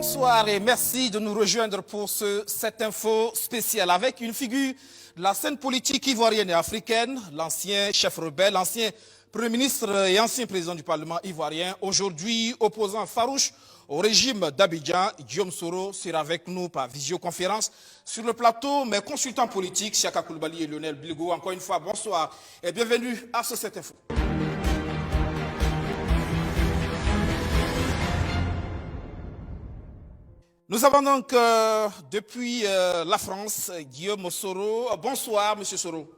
Bonsoir et merci de nous rejoindre pour cette info spéciale avec une figure de la scène politique ivoirienne et africaine, l'ancien chef rebelle, l'ancien Premier ministre et ancien président du Parlement ivoirien, aujourd'hui opposant farouche au régime d'Abidjan. Guillaume Soro sera avec nous par visioconférence sur le plateau, mes consultants politiques, Siaka Koulibaly et Lionel Bilgo. Encore une fois, bonsoir et bienvenue à cette info. Nous avons donc depuis la France, Guillaume Soro. Bonsoir, Monsieur Soro.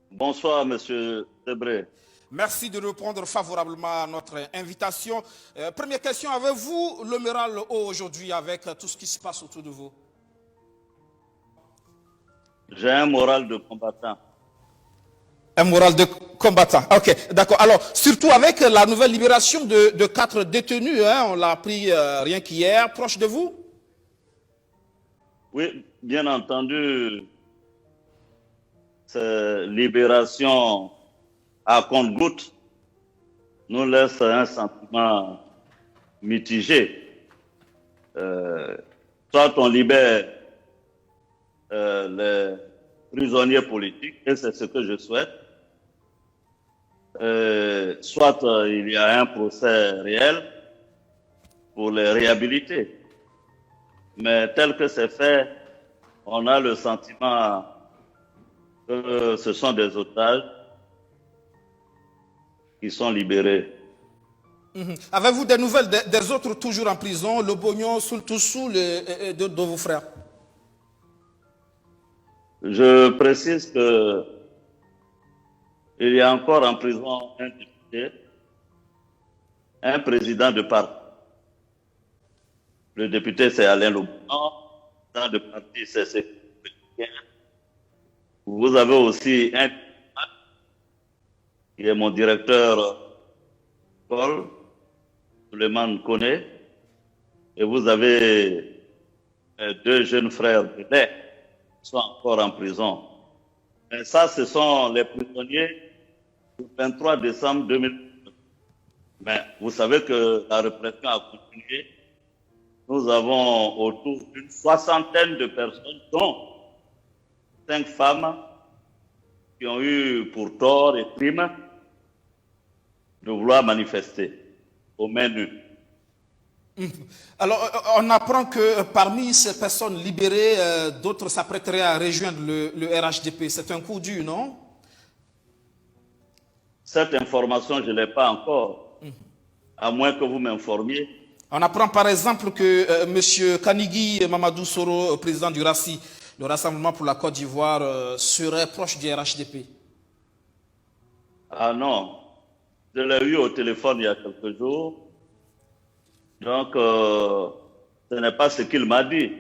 Bonsoir, Monsieur Debré. Merci de répondre favorablement à notre invitation. Première question, avez-vous le moral haut aujourd'hui avec tout ce qui se passe autour de vous? J'ai un moral de combattant. Un moral de combattant. Ok, d'accord. Alors, surtout avec la nouvelle libération de 4 détenus, on l'a appris rien qu'hier, proche de vous? Oui, bien entendu, cette libération à compte-gouttes nous laisse un sentiment mitigé. Soit on libère les prisonniers politiques, et c'est ce que je souhaite, soit il y a un procès réel pour les réhabiliter. Mais tel que c'est fait, on a le sentiment que ce sont des otages qui sont libérés. Avez-vous des nouvelles des autres toujours en prison, le Bognon, Soultoussou, de vos frères? Je précise que il y a encore en prison un député, un président de parti. Le député, c'est Alain Lobon. Le président de parti, c'est Sékou. Vous avez aussi un qui est mon directeur Paul, Suleiman Kone, et vous avez 2 jeunes frères de lait qui sont encore en prison. Et ça, ce sont les prisonniers du 23 décembre 2019. Mais vous savez que la répression a continué. Nous avons autour d'une 60aine de personnes, dont 5 femmes, qui ont eu pour tort et crime de vouloir manifester aux mains nues. Alors, on apprend que parmi ces personnes libérées, d'autres s'apprêteraient à rejoindre le RHDP. C'est un coup dur, non? Cette information, je ne l'ai pas encore, à moins que vous m'informiez. On apprend par exemple que M. Kanigui Mamadou Soro, président du RACI, le Rassemblement pour la Côte d'Ivoire, serait proche du RHDP. Ah non, je l'ai eu au téléphone il y a quelques jours. Donc, ce n'est pas ce qu'il m'a dit.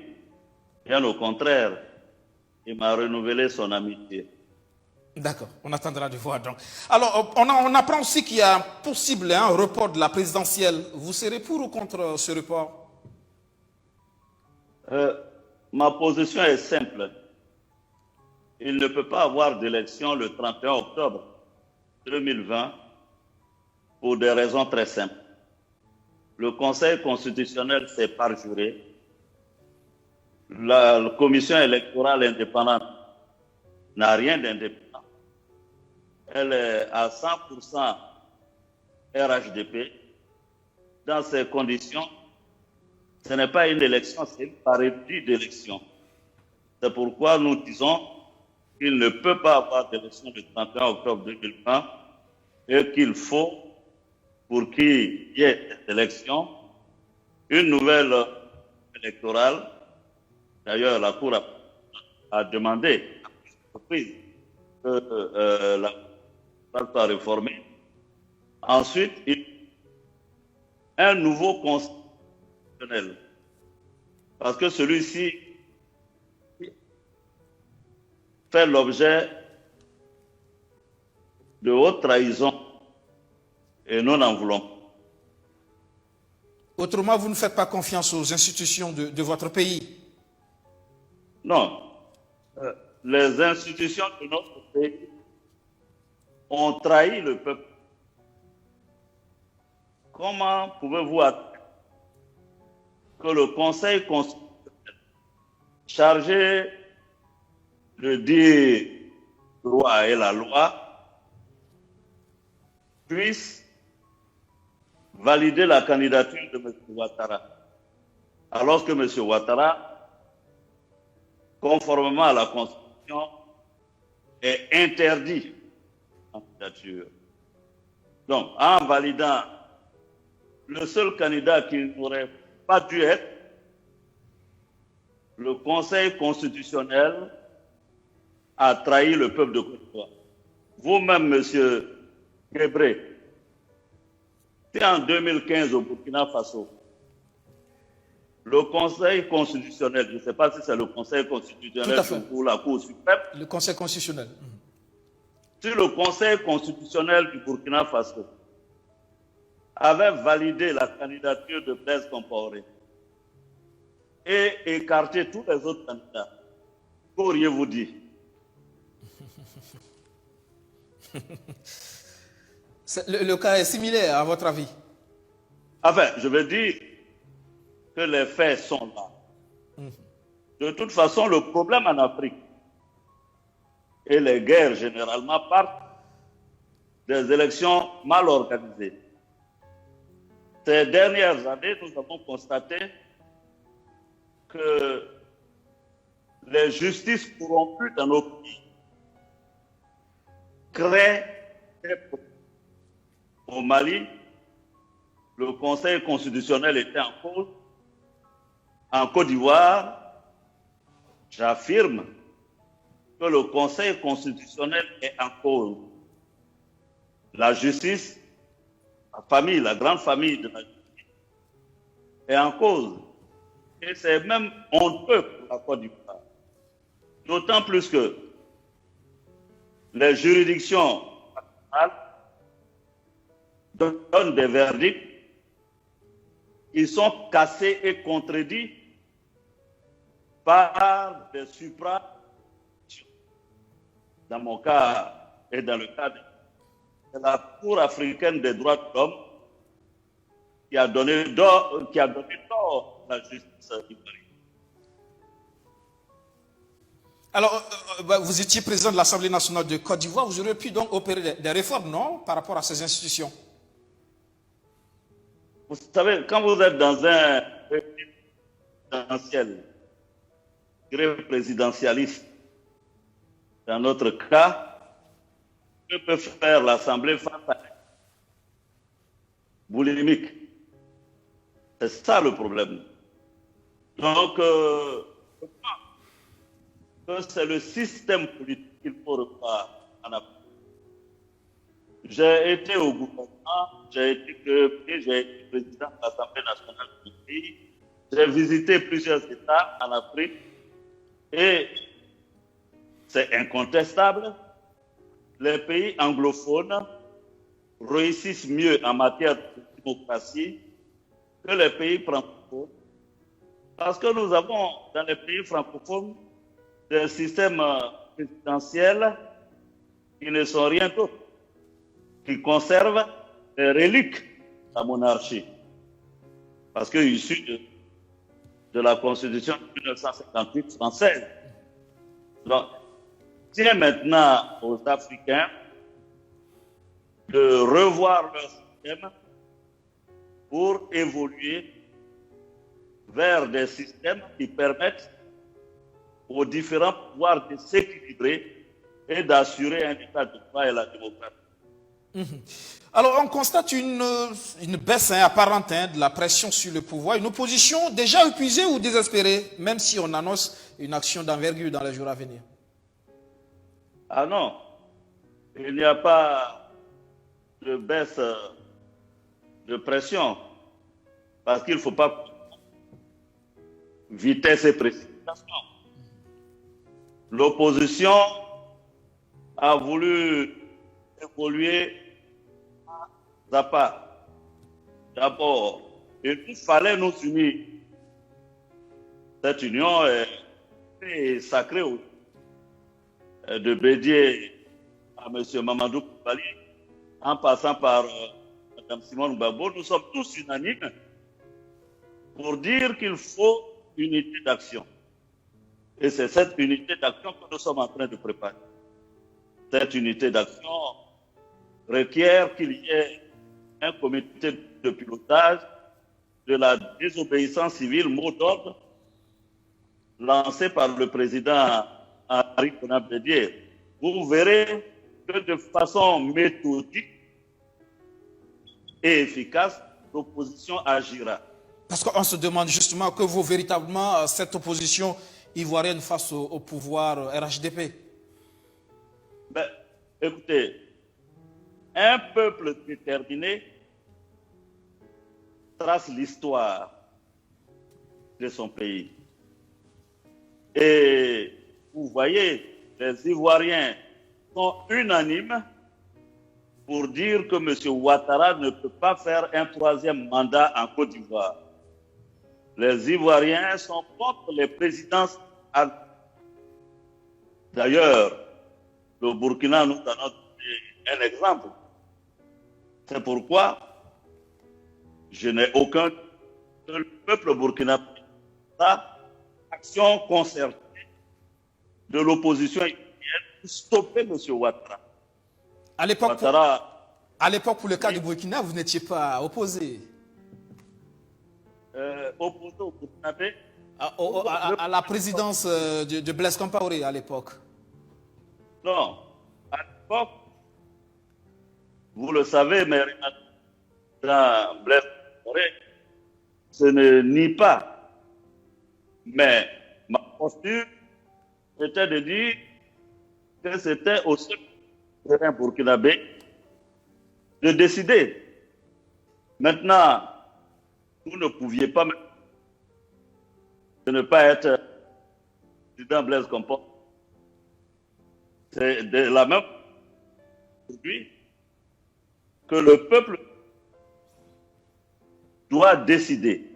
Bien au contraire, il m'a renouvelé son amitié. D'accord, on attendra de voir donc. Alors, on apprend aussi qu'il y a possible un report de la présidentielle. Vous serez pour ou contre ce report? Ma position est simple. Il ne peut pas avoir d'élection le 31 octobre 2020 pour des raisons très simples. Le Conseil constitutionnel s'est parjuré. La commission électorale indépendante n'a rien d'indépendant. Elle est à 100% RHDP. Dans ces conditions, ce n'est pas une élection, c'est une parodie d'élection. C'est pourquoi nous disons qu'il ne peut pas avoir d'élection le 31 octobre 2020 et qu'il faut, pour qu'il y ait cette élection, une nouvelle électorale. D'ailleurs, la Cour a demandé à plusieurs reprises que la Cour soit réformée. Ensuite, un nouveau conseil constitutionnel. Parce que celui-ci fait l'objet de haute trahison et nous n'en voulons pas. Autrement, vous ne faites pas confiance aux institutions de votre pays? Non. Les institutions de notre pays ont trahi le peuple. Comment pouvez-vous que le Conseil constitutionnel, chargé de dire droit et la loi, puisse valider la candidature de M. Ouattara. Alors que M. Ouattara, conformément à la Constitution, est interdit en candidature. Donc, en validant le seul candidat qui n'aurait pas dû être, le Conseil constitutionnel a trahi le peuple de Côte d'Ivoire. Vous-même, M. Guébré, c'est en 2015 au Burkina Faso. Le Conseil constitutionnel, je ne sais pas si c'est le Conseil constitutionnel ou la Cour suprême. Le Conseil constitutionnel. Si le Conseil constitutionnel du Burkina Faso avait validé la candidature de Blaise Compaoré et écarté tous les autres candidats, qu'auriez-vous dit? Le cas est similaire, à votre avis? Enfin, je veux dire que les faits sont là. De toute façon, le problème en Afrique et les guerres généralement partent des élections mal organisées. Ces dernières années, nous avons constaté que les justices corrompues dans nos pays créent des problèmes. Au Mali, le Conseil constitutionnel était en cause. En Côte d'Ivoire, j'affirme que le Conseil constitutionnel est en cause. La justice, la famille, la grande famille de la justice est en cause. Et c'est même honteux pour la Côte d'Ivoire. D'autant plus que les juridictions nationales donnent des verdicts, ils sont cassés et contredits par des supra. Dans mon cas et dans le cas de la Cour africaine des droits de l'homme qui a donné tort à la justice ivoirienne. Alors, vous étiez président de l'Assemblée nationale de Côte d'Ivoire, vous auriez pu donc opérer des réformes, non, par rapport à ces institutions? Vous savez, quand vous êtes dans un régime présidentiel, présidentialiste, dans notre cas, que peut faire l'Assemblée face à boulimique? C'est ça le problème. Donc, je pense que c'est le système politique qu'il faut revoir en Afrique. J'ai été au gouvernement, j'ai été président de l'Assemblée nationale du pays, j'ai visité plusieurs États en Afrique et c'est incontestable, les pays anglophones réussissent mieux en matière de démocratie que les pays francophones parce que nous avons dans les pays francophones des systèmes présidentiels qui ne sont rien d'autre, qui conservent les reliques de la monarchie. Parce que issu de la Constitution de 1958 française. Donc, c'est maintenant aux Africains de revoir leur système pour évoluer vers des systèmes qui permettent aux différents pouvoirs de s'équilibrer et d'assurer un état de droit et la démocratie. Alors, on constate une baisse apparente de la pression sur le pouvoir, une opposition déjà épuisée ou désespérée, même si on annonce une action d'envergure dans les jours à venir. Ah non, il n'y a pas de baisse de pression, parce qu'il ne faut pas vitesse et précipitation. L'opposition a voulu évoluer à pas. D'abord, il fallait nous unir. Cette union est sacrée de Bédier à M. Mamadou Koulibaly, en passant par Mme Simone Gbagbo. Nous sommes tous unanimes pour dire qu'il faut unité d'action. Et c'est cette unité d'action que nous sommes en train de préparer. Cette unité d'action requiert qu'il y ait un comité de pilotage de la désobéissance civile, mot d'ordre, lancé par le président Henri Konan Bédié. Vous verrez que de façon méthodique et efficace, l'opposition agira. Parce qu'on se demande justement que vaut véritablement cette opposition ivoirienne face au pouvoir RHDP. Ben, écoutez, un peuple déterminé trace l'histoire de son pays. Et vous voyez, les Ivoiriens sont unanimes pour dire que M. Ouattara ne peut pas faire un troisième mandat en Côte d'Ivoire. Les Ivoiriens sont contre les présidences. D'ailleurs, le Burkina nous donne un exemple. C'est pourquoi je n'ai aucun... Le peuple burkinabé a action concertée de l'opposition pour stopper M. Ouattara. À l'époque, pour le cas du Burkina, vous n'étiez pas opposé. Opposé au Burkinabé à la présidence de Blaise Compaoré à l'époque. Non, à l'époque, vous le savez, mais dans Blaise Compaoré, ce ne nie pas. Mais ma posture était de dire que c'était au seul terrain burkinabé de décider. Maintenant, vous ne pouviez pas de ne pas être président Blaise Compaoré. C'est de la même aujourd'hui que le peuple doit décider.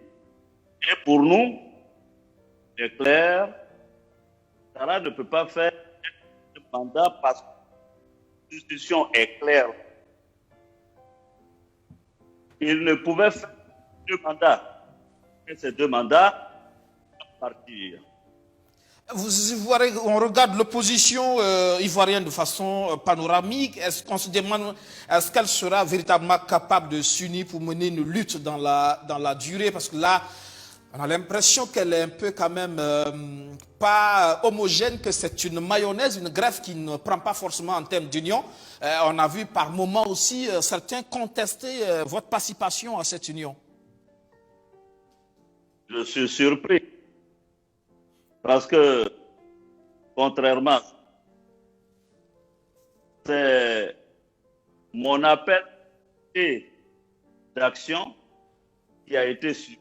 Et pour nous, c'est clair, Ouattara ne peut pas faire un mandat parce que la Constitution est claire. Il ne pouvait faire deux mandats. Et ces deux mandats partir. On regarde l'opposition ivoirienne de façon panoramique. Est-ce qu'on se demande, est-ce qu'elle sera véritablement capable de s'unir pour mener une lutte dans la durée? Parce que là, on a l'impression qu'elle est un peu quand même pas homogène, que c'est une mayonnaise, une greffe qui ne prend pas forcément en termes d'union. On a vu par moments aussi certains contester votre participation à cette union. Je suis surpris. Parce que, contrairement, c'est mon appel d'action qui a été suivi.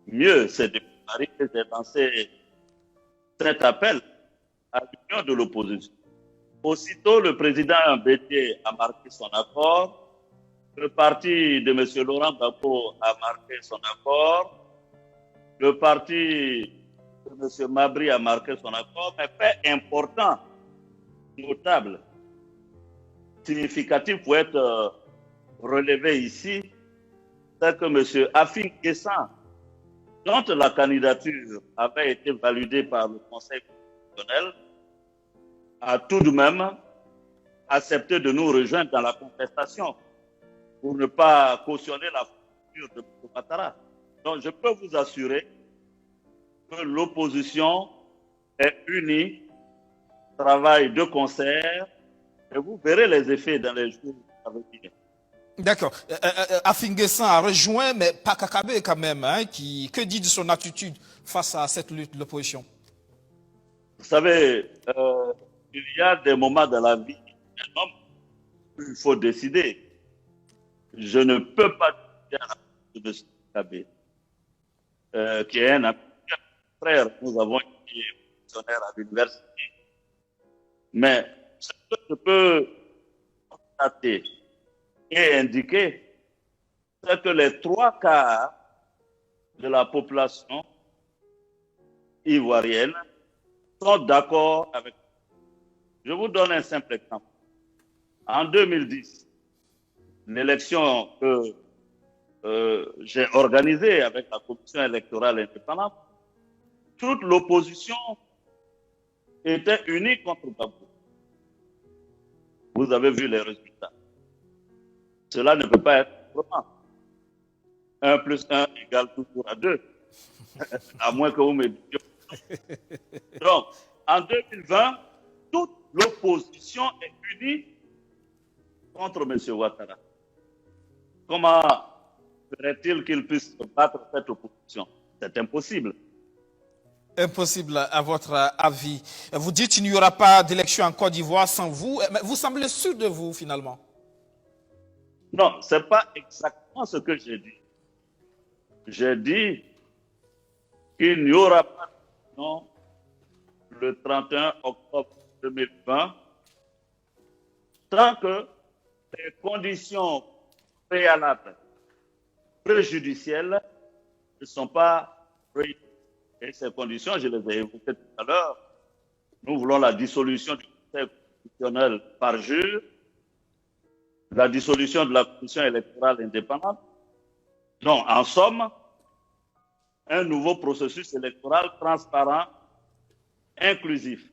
Mieux, c'est de Paris que j'ai lancé cet appel à l'union de l'opposition. Aussitôt, le président Bédié a marqué son accord, le parti de M. Laurent Gbagbo a marqué son accord, le parti de M. Mabry a marqué son accord, mais fait important, notable, significatif pour être relevé ici, c'est que M. Afin Guessan, dont la candidature avait été validée par le Conseil constitutionnel, a tout de même accepté de nous rejoindre dans la contestation pour ne pas cautionner la future de M. Ouattara. Donc, je peux vous assurer que l'opposition est unie, travaille de concert, et vous verrez les effets dans les jours à venir. D'accord. Afin Guessan a rejoint, mais pas Kakabe quand même. Hein, que dit de son attitude face à cette lutte de l'opposition? Vous savez, il y a des moments dans la vie où il faut décider. Je ne peux pas dire à M. Kakabe, qui est un frère, nous avons été fonctionnaires à l'université. Mais ce que je peux constater et indiquer, c'est que les 3/4 de la population ivoirienne sont d'accord avec nous. Je vous donne un simple exemple. En 2010, l'élection que j'ai organisé avec la commission électorale indépendante, toute l'opposition était unie contre Gbagbo. Vous avez vu les résultats. Cela ne peut pas être autrement. 1 plus 1 égale toujours à 2. À moins que vous me disiez. Donc, en 2020, toute l'opposition est unie contre M. Ouattara. Comment ferait-il qu'il puisse battre cette opposition? C'est impossible. Impossible à votre avis. Vous dites qu'il n'y aura pas d'élection en Côte d'Ivoire sans vous. Mais vous semblez sûr de vous finalement? Non, ce n'est pas exactement ce que j'ai dit. J'ai dit qu'il n'y aura pas d'élection le 31 octobre 2020 tant que les conditions préalables préjudicielles ne sont pas réunies. Et ces conditions, je les ai évoquées tout à l'heure. Nous voulons la dissolution du Conseil constitutionnel par jour, la dissolution de la Commission électorale indépendante. Donc, en somme, un nouveau processus électoral transparent, inclusif.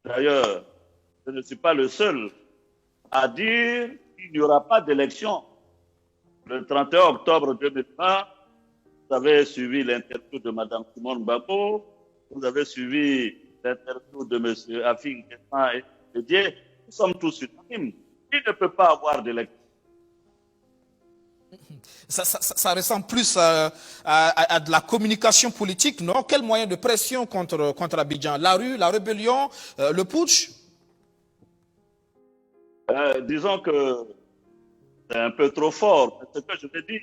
D'ailleurs, je ne suis pas le seul à dire qu'il n'y aura pas d'élection le 31 octobre 2020. Vous avez suivi l'interview de Mme Simone Babo, vous avez suivi l'interview de M. Afin Guessin et Didier. Nous sommes tous unanimes. Il ne peut pas avoir d'élection. Ça ressemble plus à de la communication politique, non? Quel moyen de pression contre Abidjan? La rue, la rébellion, le putsch? Disons que c'est un peu trop fort. C'est ce que je veux dire.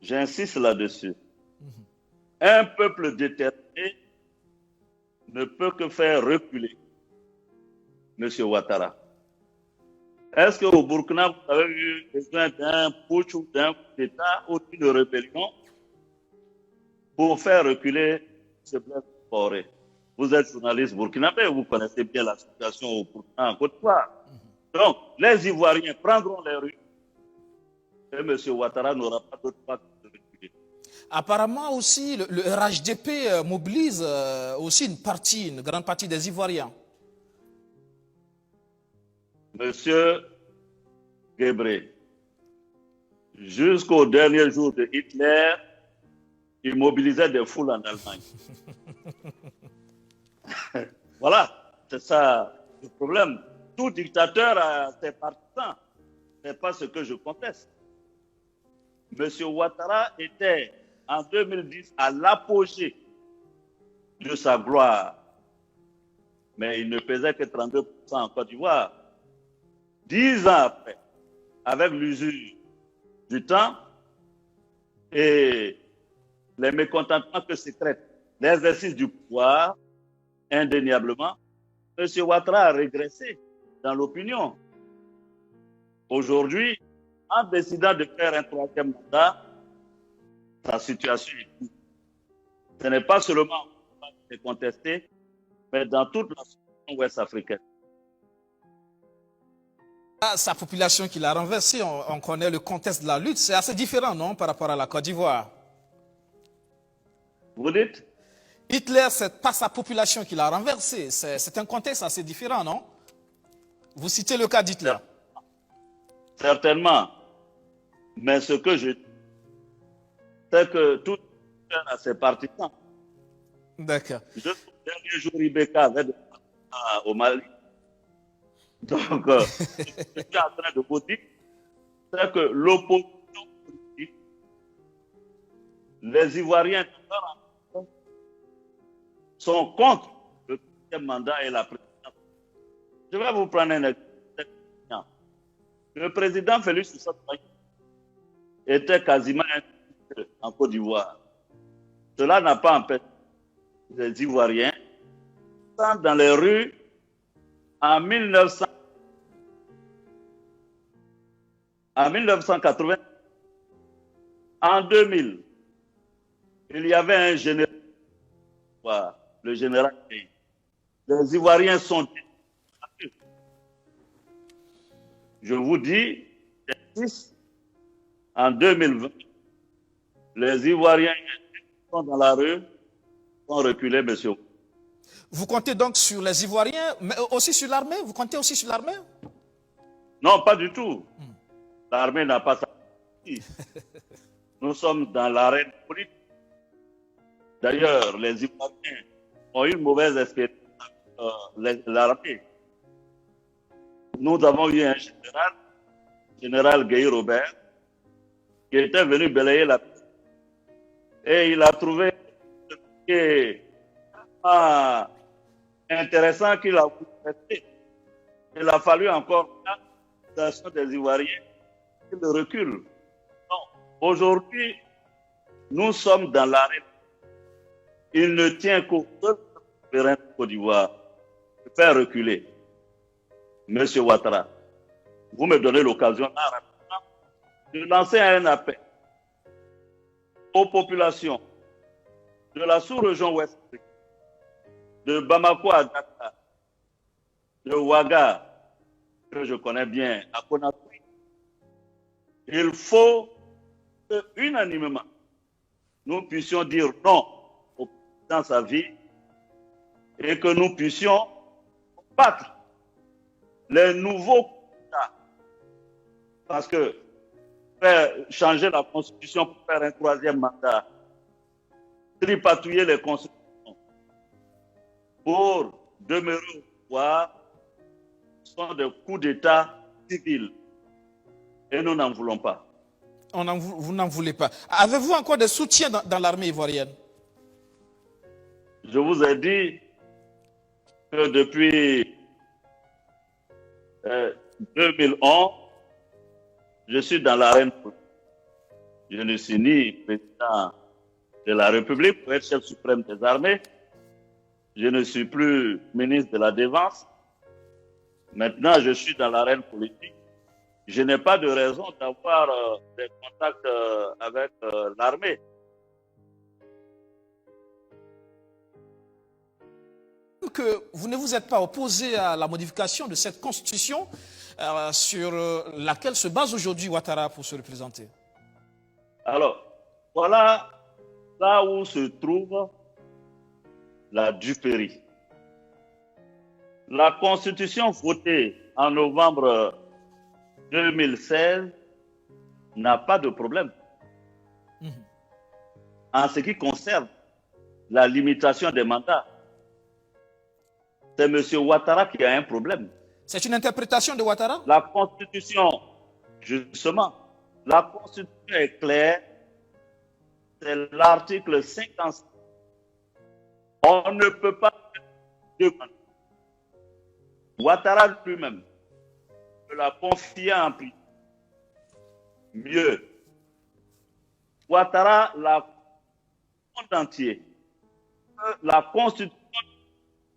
J'insiste là-dessus. Un peuple déterminé ne peut que faire reculer M. Ouattara. Est-ce qu'au Burkina, vous avez eu besoin d'un putsch ou d'un coup d'État ou d'une rébellion pour faire reculer ce Blaise Compaoré? Vous êtes journaliste burkinabé, vous connaissez bien la situation au Burkina en Côte d'Ivoire. Donc, les Ivoiriens prendront les rues et M. Ouattara n'aura pas d'autre pas que de reculer. Apparemment aussi, le RHDP mobilise aussi une grande partie des Ivoiriens. Monsieur Gebré, jusqu'au dernier jour de Hitler, il mobilisait des foules en Allemagne. Voilà, c'est ça le problème. Tout dictateur a ses partisans. Ce n'est pas ce que je conteste. Monsieur Ouattara était en 2010 à l'apogée de sa gloire. Mais il ne pesait que 32% en Côte d'Ivoire. 10 ans après, avec l'usure du temps et les mécontentements que sécrète l'exercice du pouvoir, indéniablement, M. Ouattara a régressé dans l'opinion. Aujourd'hui, en décidant de faire un troisième mandat, sa situation est tout. Ce n'est pas seulement contesté, mais dans toute la société ouest-africaine. Sa population qui l'a renversé, on connaît le contexte de la lutte, c'est assez différent, non, par rapport à la Côte d'Ivoire? Vous dites? Hitler, ce n'est pas sa population qui l'a renversé, c'est un contexte assez différent, non? Vous citez le cas d'Hitler. Certainement. Mais ce que je dis, c'est que tout a ses partisans. D'accord. Jusqu'au dernier jour, Ibeka avait des partisans au Mali. Donc, ce que je suis en train de vous dire, c'est que l'opposition politique, les Ivoiriens sont contre le troisième mandat et la présidence. Je vais vous prendre un exemple. Le président Félix Houphouët-Boigny était quasiment invisible en Côte d'Ivoire. Cela n'a pas empêché les Ivoiriens dans les rues en 1980. En 2000, il y avait un général, le général Key. Les Ivoiriens sont déçus. Je vous dis, j'insiste, en 2020, les Ivoiriens qui sont dans la rue ont reculé, monsieur. Vous comptez donc sur les Ivoiriens, mais aussi sur l'armée? Vous comptez aussi sur l'armée? Non, pas du tout. L'armée n'a pas sa partie. Nous sommes dans l'arène politique. D'ailleurs, les Ivoiriens ont eu une mauvaise expérience avec l'armée. Nous avons eu un général Guy Robert, qui était venu balayer la piste. Et il a trouvé ce qui est intéressant qu'il a voulu rester. Il a fallu encore l'attention des Ivoiriens qui le reculent. Aujourd'hui, nous sommes dans l'arène. Il ne tient qu'au seul souverain de Côte d'Ivoire de faire reculer. Monsieur Ouattara, vous me donnez l'occasion de lancer un appel aux populations de la sous-région ouest, de Bamako à Dakar, de Ouaga, que je connais bien, à Conakry. Il faut que, unanimement, nous puissions dire non dans sa vie et que nous puissions battre les nouveaux candidats. Parce que faire changer la constitution pour faire un troisième mandat, tripatouiller les constitutions pour demeurer au pouvoir sont des coups d'État civils. Et nous n'en voulons pas. Vous n'en voulez pas. Avez-vous encore des soutiens dans l'armée ivoirienne? Je vous ai dit que depuis 2011, je suis dans l'arène politique. Je ne suis ni président de la République pour être chef suprême des armées. Je ne suis plus ministre de la Défense. Maintenant, je suis dans l'arène politique. Je n'ai pas de raison d'avoir des contacts avec l'armée. Que vous ne vous êtes pas opposé à la modification de cette constitution sur laquelle se base aujourd'hui Ouattara pour se représenter. Alors, voilà là où se trouve la duperie. La constitution votée en novembre 2016 n'a pas de problème. En ce qui concerne la limitation des mandats, c'est M. Ouattara qui a un problème. C'est une interprétation de Ouattara? La Constitution, justement, la Constitution est claire. C'est l'article 56. On ne peut pas demander. Ouattara lui-même me l'a confié en prison. Mieux, Ouattara, la monde entier, la Constitution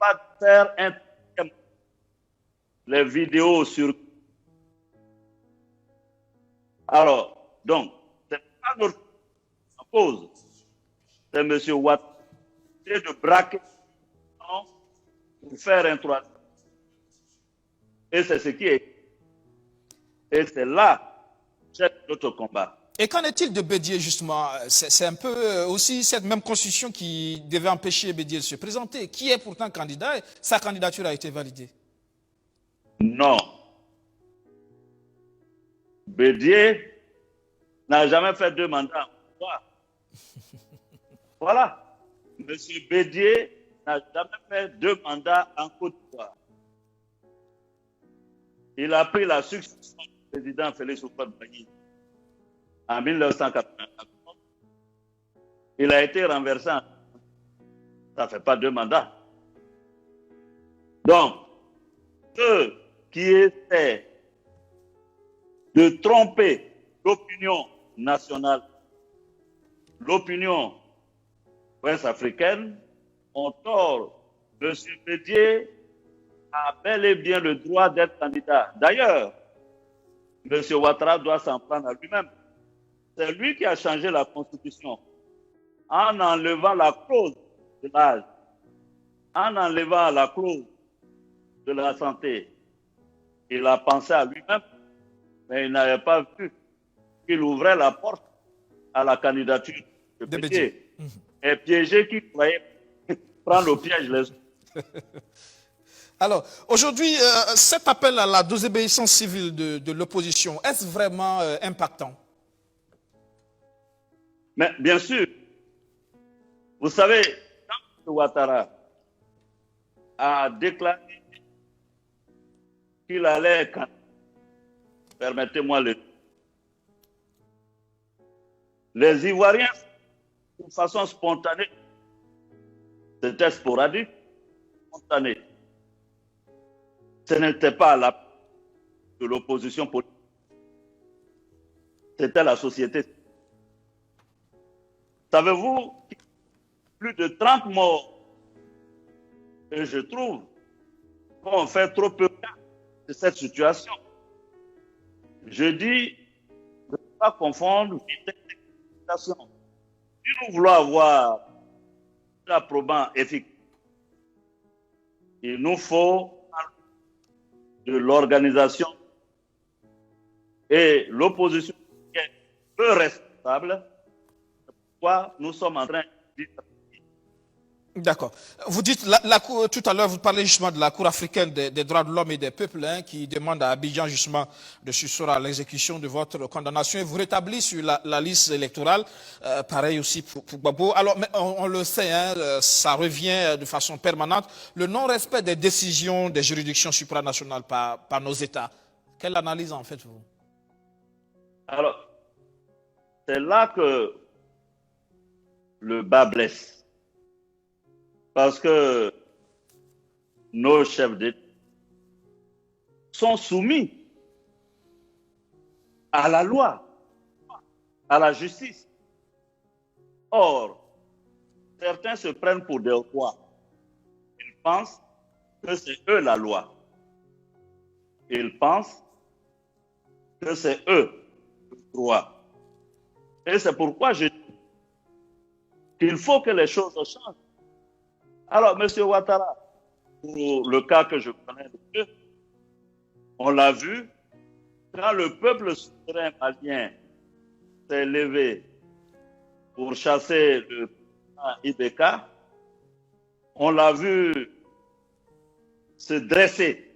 pas faire un les vidéos sur. Alors, donc, c'est pas notre cause. C'est M. Ouattara de braquer pour faire un troisième. Et c'est ce qui est. Et c'est là, c'est notre combat. Et qu'en est-il de Bédié, justement? C'est un peu aussi cette même constitution qui devait empêcher Bédié de se présenter, qui est pourtant candidat et sa candidature a été validée. Non. Bédié n'a jamais fait 2 mandats. Voilà. Monsieur Bédié n'a jamais fait 2 mandats en Côte d'Ivoire. Il a pris la succession du président Félix Houphouët-Boigny en 1994. Il a été renversé. Ça ne fait pas 2 mandats. Donc, ceux qui essaient de tromper l'opinion nationale, l'opinion ouest-africaine, ont tort. M. Bédié a bel et bien le droit d'être candidat. D'ailleurs, M. Ouattara doit s'en prendre à lui-même. C'est lui qui a changé la Constitution en enlevant la clause de l'âge, en enlevant la clause de la santé. Il a pensé à lui-même, mais il n'avait pas vu qu'il ouvrait la porte à la candidature de Bédié. Et piégé qui croyait prendre au piège les autres. Alors, aujourd'hui, cet appel à la désobéissance civile de l'opposition, est-ce vraiment impactant? Mais bien sûr, vous savez, quand M. Ouattara a déclaré qu'il allait, permettez-moi les Ivoiriens, de façon spontanée, c'était sporadique, spontané. Ce n'était pas la de l'opposition politique, c'était la société. Savez-vous, plus de 30 morts, et je trouve qu'on fait trop peu de cette situation. Je dis de ne pas confondre vitesse et communication. Si nous voulons avoir un probant efficace, il nous faut de l'organisation et l'opposition est peu responsable. Pourquoi nous sommes en train de dire. D'accord. Vous dites, tout à l'heure, vous parlez justement de la Cour africaine des droits de l'homme et des peuples qui demande à Abidjan justement de suivre à l'exécution de votre condamnation et vous rétablit sur la liste électorale. Pareil aussi pour Gbagbo. Alors, mais on le sait, ça revient de façon permanente. Le non-respect des décisions des juridictions supranationales par nos États. Quelle analyse en faites-vous? Alors, c'est là que le bas blesse. Parce que nos chefs d'État sont soumis à la loi, à la justice. Or, certains se prennent pour des rois. Ils pensent que c'est eux la loi. Ils pensent que c'est eux le droit. Et c'est pourquoi je dis qu'il faut que les choses changent. Alors, M. Ouattara, pour le cas que je connais le mieux, on l'a vu, quand le peuple souverain malien s'est levé pour chasser le président Ibeka, on l'a vu se dresser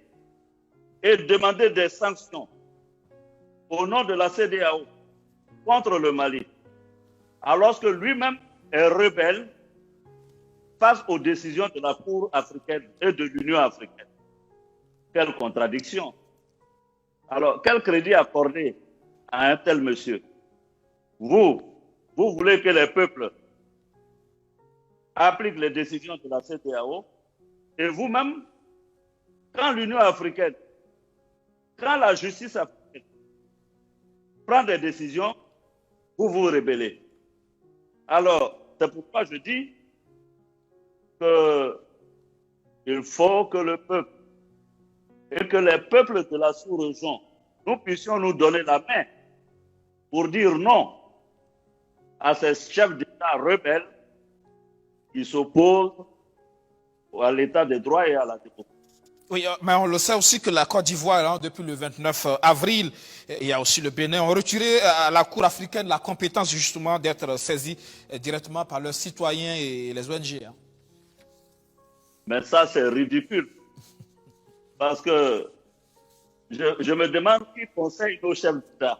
et demander des sanctions au nom de la CEDEAO contre le Mali, alors que lui-même est rebelle face aux décisions de la Cour africaine et de l'Union africaine. Quelle contradiction. Alors, quel crédit accorder à un tel monsieur? Vous voulez que les peuples appliquent les décisions de la CEDEAO et vous-même, quand l'Union africaine, quand la justice africaine prend des décisions, vous vous rebellez. Alors, c'est pourquoi je dis qu'il faut que le peuple et que les peuples de la sous-région, nous puissions nous donner la main pour dire non à ces chefs d'État rebelles qui s'opposent à l'état des droits et à la démocratie. Oui, mais on le sait aussi que la Côte d'Ivoire, depuis le 29 avril, il y a aussi le Bénin, ont retiré à la Cour africaine la compétence justement d'être saisie directement par leurs citoyens et les ONG. Mais ça, c'est ridicule. Parce que je me demande qui conseille nos chefs d'État.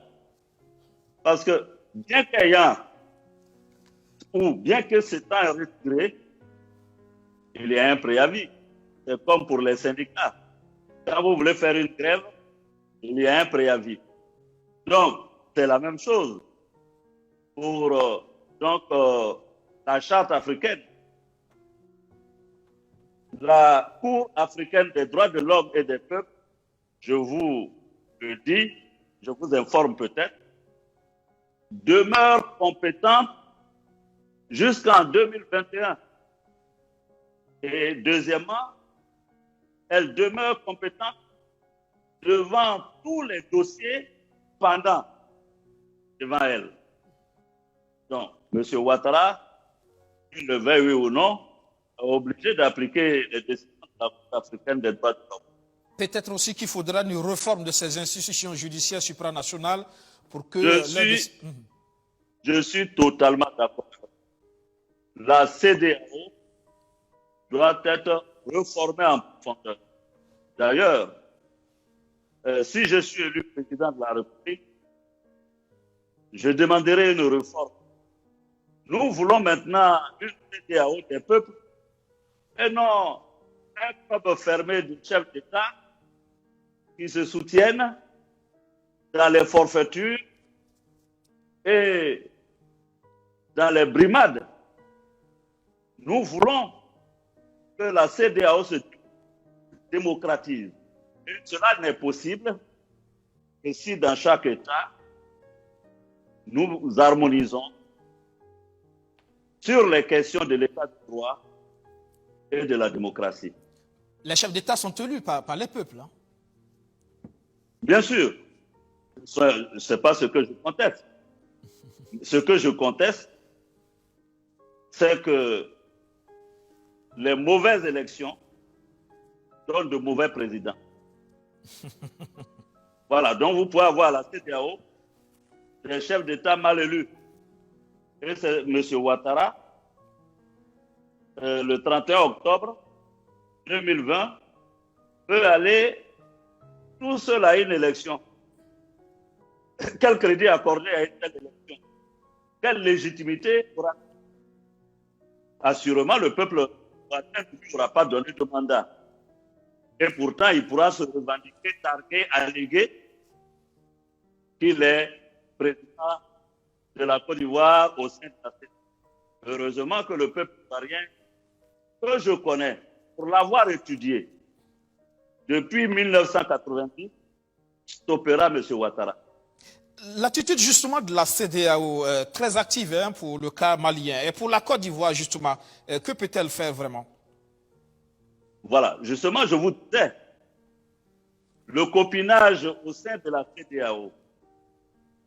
Parce que bien que ce temps est retiré, il y a un préavis. C'est comme pour les syndicats. Quand vous voulez faire une grève, il y a un préavis. Donc, c'est la même chose pour la charte africaine. La Cour africaine des droits de l'homme et des peuples, je vous le dis, je vous informe peut-être, demeure compétente jusqu'en 2021. Et deuxièmement, elle demeure compétente devant tous les dossiers pendant devant elle. Donc, M. Ouattara, qu'il le veuille ou non, est obligé d'appliquer les décisions de la Cour africaine des droits de l'homme. Peut-être aussi qu'il faudra une réforme de ces institutions judiciaires supranationales pour que Je suis totalement d'accord. La CEDEAO doit être réformée en profondeur. D'ailleurs, si je suis élu président de la République, je demanderai une réforme. Nous voulons maintenant une CEDEAO des peuples et non un club fermé de chefs d'État qui se soutiennent dans les forfaitures et dans les brimades. Nous voulons que la CEDEAO se démocratise. Et cela n'est possible que si dans chaque État, nous harmonisons sur les questions de l'état de droit et de la démocratie. Les chefs d'État sont élus par les peuples. Hein. Bien sûr, ce n'est pas ce que je conteste. Ce que je conteste, c'est que les mauvaises élections donnent de mauvais présidents. Voilà, donc vous pouvez avoir à la CEDEAO des chefs d'État mal élus. Et c'est M. Ouattara, le 31 octobre 2020, peut aller tout seul à une élection. Quel crédit accorder à une telle élection? Quelle légitimité pourra... Assurément, le peuple ne pourra pas donner de mandat. Et pourtant, il pourra se revendiquer, targuer, alléguer qu'il est président de la Côte d'Ivoire au sein de la CEDEAO. Heureusement que le peuple ivoirien, que je connais, pour l'avoir étudié depuis 1990, stoppera M. Ouattara. L'attitude justement de la CEDEAO, très active hein, pour le cas malien et pour la Côte d'Ivoire justement, que peut-elle faire vraiment? Voilà, justement, je vous disais, le copinage au sein de la CEDEAO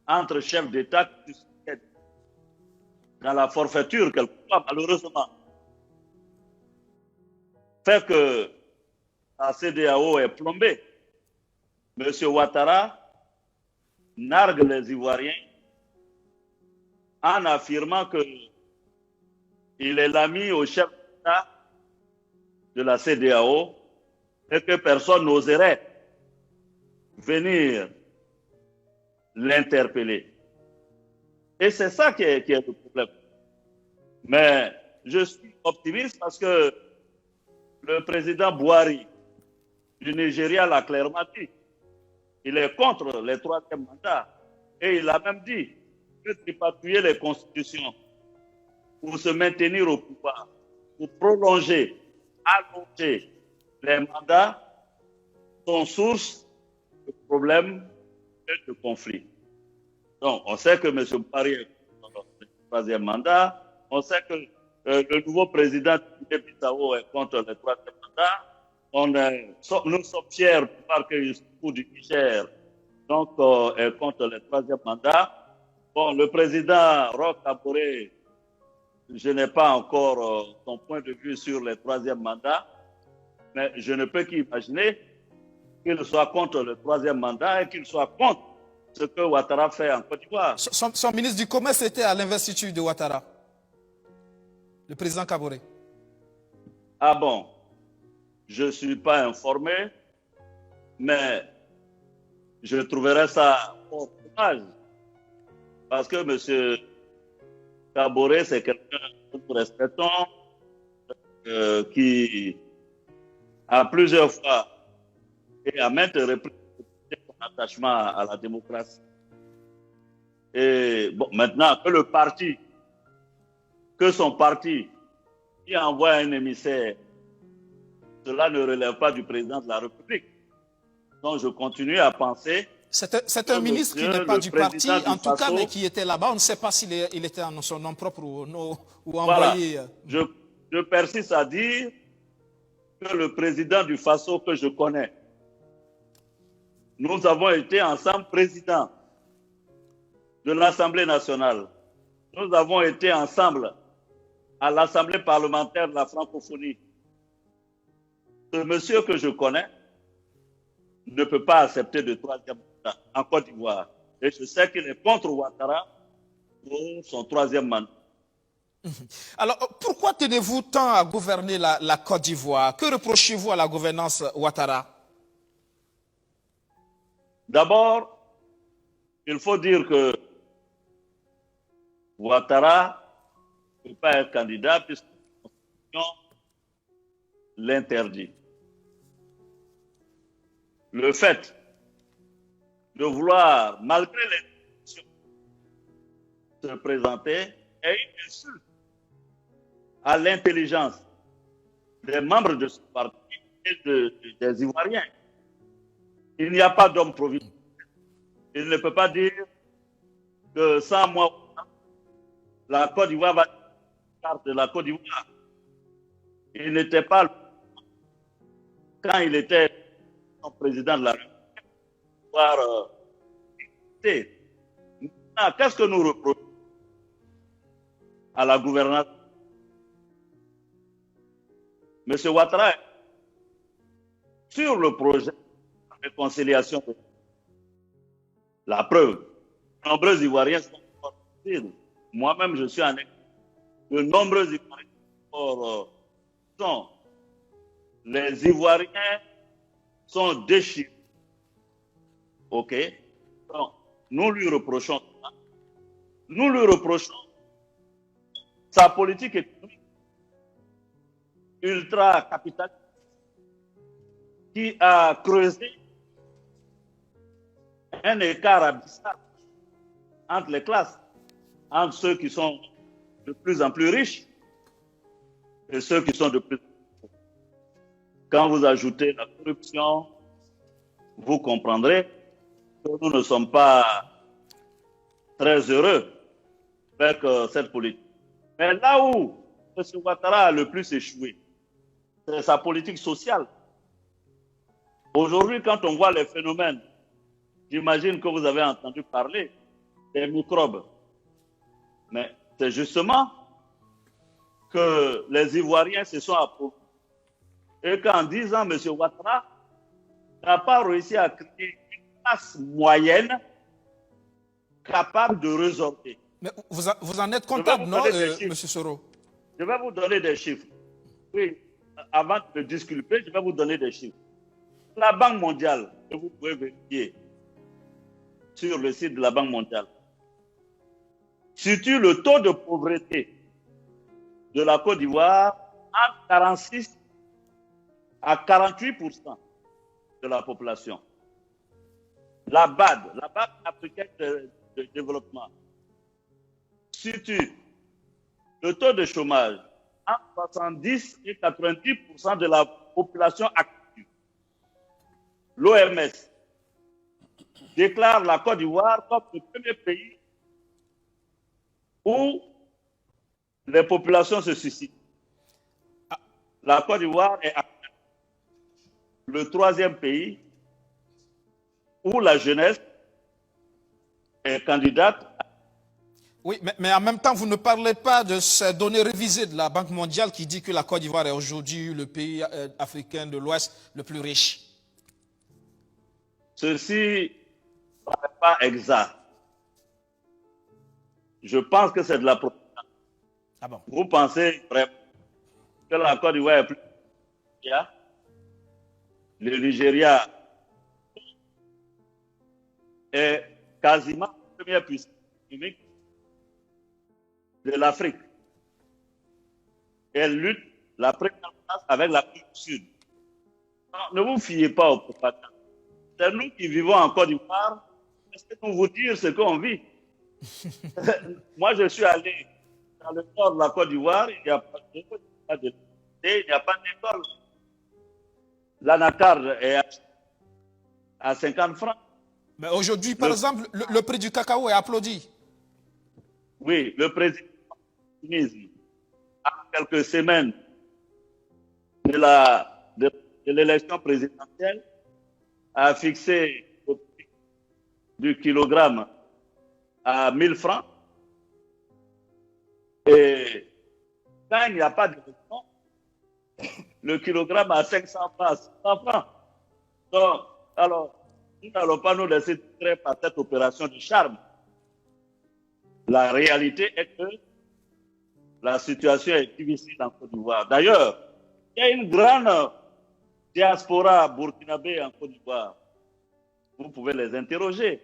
entre chefs d'État qui se soutiennent dans la forfaiture, quelquefois, malheureusement, fait que la CEDEAO est plombée. M. Ouattara nargue les Ivoiriens en affirmant qu'il est l'ami au chef d'État de la CEDEAO et que personne n'oserait venir l'interpeller. Et c'est ça qui est le problème. Mais je suis optimiste parce que le président Buhari du Nigeria l'a clairement dit. Il est contre les troisième mandats. Et il a même dit que tripatouiller les constitutions pour se maintenir au pouvoir, pour prolonger, allonger les mandats, sont source de problèmes et de conflits. Donc, on sait que M. Buhari est contre le troisième mandat. On sait que le nouveau président de Bissau est contre le troisième mandat. Nous sommes fiers de voir que Youssoufou du Niger donc, est contre le troisième mandat. Bon, le président Roch Kaboré, je n'ai pas encore son point de vue sur le troisième mandat, mais je ne peux qu'imaginer qu'il soit contre le troisième mandat et qu'il soit contre ce que Ouattara fait en Côte d'Ivoire. Son ministre du Commerce était à l'investiture de Ouattara, le président Kaboré. Ah bon? Je ne suis pas informé, mais je trouverais ça fort dommage. Parce que M. Kaboré, c'est quelqu'un que nous respectons, qui a plusieurs fois et à maintes reprises son attachement à la démocratie. Et bon, maintenant que son parti, qui envoie un émissaire, cela ne relève pas du président de la République. Donc je continue à penser... C'est un ministre qui n'est pas du parti, en tout cas, mais qui était là-bas. On ne sait pas s'il était en son nom propre ou envoyé. Voilà. Je persiste à dire que le président du Faso que je connais, nous avons été ensemble présidents de l'Assemblée nationale. Nous avons été ensemble à l'Assemblée parlementaire de la francophonie. Ce monsieur que je connais ne peut pas accepter de troisième mandat en Côte d'Ivoire. Et je sais qu'il est contre Ouattara pour son troisième mandat. Alors, pourquoi tenez-vous tant à gouverner la Côte d'Ivoire? Que reprochez-vous à la gouvernance Ouattara? D'abord, il faut dire que Ouattara ne peut pas être candidat puisque la Constitution l'interdit. Le fait de vouloir, malgré l'interdiction, se présenter est une insulte à l'intelligence des membres de ce parti et des Ivoiriens. Il n'y a pas d'homme providentiel. Il ne peut pas dire que sans moi, la Côte d'Ivoire va être carte de la Côte d'Ivoire. Il n'était pas, quand il était président de la République, qu'est-ce que nous reprochons à la gouvernance? M. Ouattara, sur le projet de réconciliation, la preuve, de nombreux Ivoiriens sont forts. Moi-même, je suis en Égypte. De nombreux Ivoiriens sont. Les Ivoiriens sont déchirés. OK? Donc, nous lui reprochons ça. Nous lui reprochons sa politique économique ultra-capitaliste qui a creusé un écart abyssal entre les classes, entre ceux qui sont de plus en plus riches et ceux qui sont de plus en plus pauvres. Quand vous ajoutez la corruption, vous comprendrez que nous ne sommes pas très heureux avec cette politique. Mais là où M. Ouattara a le plus échoué, c'est sa politique sociale. Aujourd'hui, quand on voit les phénomènes, j'imagine que vous avez entendu parler des microbes. Mais c'est justement que les Ivoiriens se sont appropriés. Et qu'en 10 ans, M. Ouattara n'a pas réussi à créer une classe moyenne capable de résorber. Mais vous en êtes comptable, non, M. Soro? Je vais vous donner des chiffres. Oui, avant de me disculper, je vais vous donner des chiffres. La Banque mondiale, que vous pouvez vérifier sur le site de la Banque mondiale, situe le taux de pauvreté de la Côte d'Ivoire entre 46 à 48% de la population. La BAD, la Banque africaine de développement, situe le taux de chômage entre 70 et 90% de la population active. L'OMS déclare la Côte d'Ivoire comme le premier pays où les populations se suicident. La Côte d'Ivoire est le troisième pays où la jeunesse est candidate. Oui, mais en même temps, vous ne parlez pas de ces données révisées de la Banque mondiale qui dit que la Côte d'Ivoire est aujourd'hui le pays africain de l'Ouest le plus riche. Ceci n'est pas exact. Je pense que c'est de la propagande. Ah bon? Vous pensez vraiment que la Côte d'Ivoire est plus riche? Le Nigeria est quasiment la première puissance économique de l'Afrique. Elle lutte la première place avec l'Afrique du Sud. Non, ne vous fiez pas aux propagandes. C'est nous qui vivons en Côte d'Ivoire. Laissez-nous vous dire ce qu'on vit. Moi, je suis allé dans le nord de la Côte d'Ivoire. Il n'y a pas d'école. L'anacarde est à 50 francs. Mais aujourd'hui, par exemple, le prix du cacao est applaudi. Oui, le président à quelques semaines de l'élection présidentielle, a fixé le prix du kilogramme à 1000 francs. Et quand il n'y a pas d'élection, le kilogramme à 500 francs. Donc, alors, Nous n'allons pas nous laisser distraire par cette opération de charme. La réalité est que la situation est difficile en Côte d'Ivoire. D'ailleurs, il y a une grande diaspora burkinabé en Côte d'Ivoire. Vous pouvez les interroger.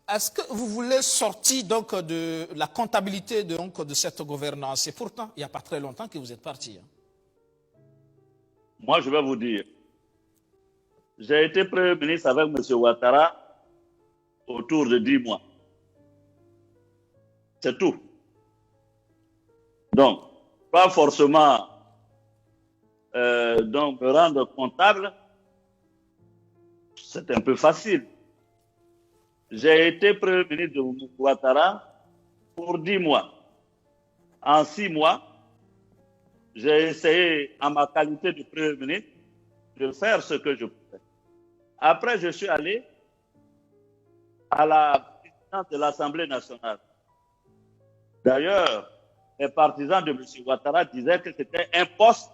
Est-ce que vous voulez sortir donc de la comptabilité de cette gouvernance? Et pourtant, il n'y a pas très longtemps que vous êtes parti. Moi, je vais vous dire, j'ai été Premier ministre avec M. Ouattara autour de 10 mois. C'est tout. Donc, pas forcément donc, me rendre comptable, c'est un peu facile. J'ai été Premier ministre de Ouattara pour 10 mois. En 6 mois, j'ai essayé, en ma qualité de Premier ministre, de faire ce que je pouvais. Après, je suis allé à la présidence de l'Assemblée nationale. D'ailleurs, les partisans de M. Ouattara disaient que c'était un poste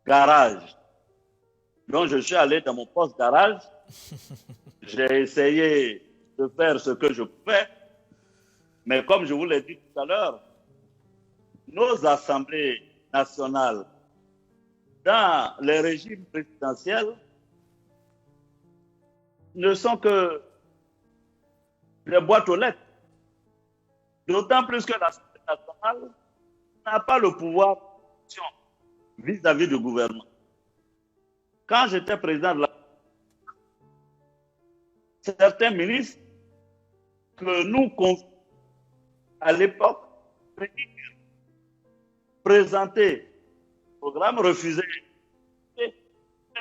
garage. Donc, je suis allé dans mon poste garage. J'ai essayé de faire ce que je pouvais. Mais comme je vous l'ai dit tout à l'heure, nos assemblées nationales, dans les régimes présidentiels, ne sont que des boîtes aux lettres. D'autant plus que l'Assemblée nationale n'a pas le pouvoir vis-à-vis du gouvernement. Quand j'étais président de la certains ministres que nous confions à l'époque présenter le programme refusé.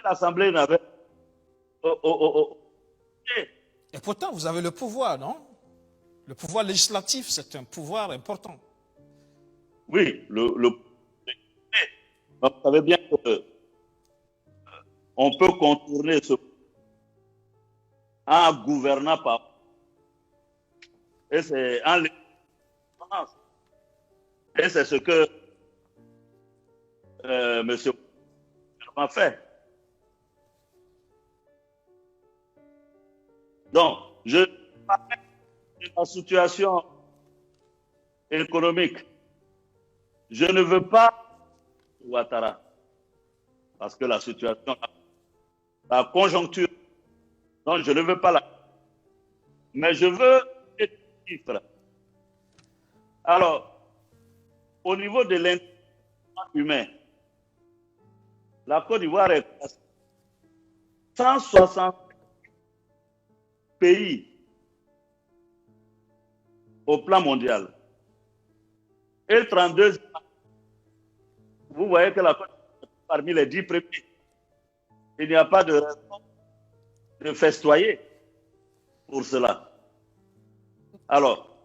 L'Assemblée n'avait. Et pourtant, vous avez le pouvoir, non? Le pouvoir législatif, c'est un pouvoir important. Oui, vous savez bien qu'on peut contourner ce en gouvernant par. Et c'est en législation. Et c'est ce que M. a fait. Donc, je parle de la situation économique. Je ne veux pas Ouattara, parce que la situation, la conjoncture, donc je ne veux pas la. Mais je veux des chiffres. Alors, au niveau de l'investissement humain, la Côte d'Ivoire est 160 pays au plan mondial. Et 32, vous voyez que la Côte d'Ivoire est parmi les 10 premiers. Il n'y a pas de raison de festoyer pour cela. Alors,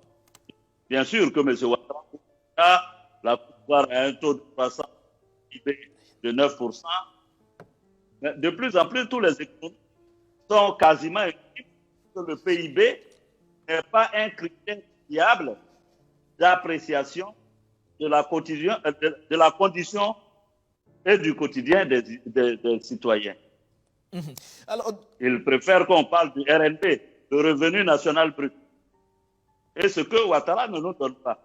bien sûr que M. Ouattara la Côte d'Ivoire a un taux de croissance de 9%. Mais de plus en plus, tous les économies sont quasiment équipés que le PIB n'est pas un critère fiable d'appréciation de la condition et du quotidien des citoyens. Alors, ils préfèrent qu'on parle du RNB, le revenu national brut. Et ce que Ouattara ne nous donne pas.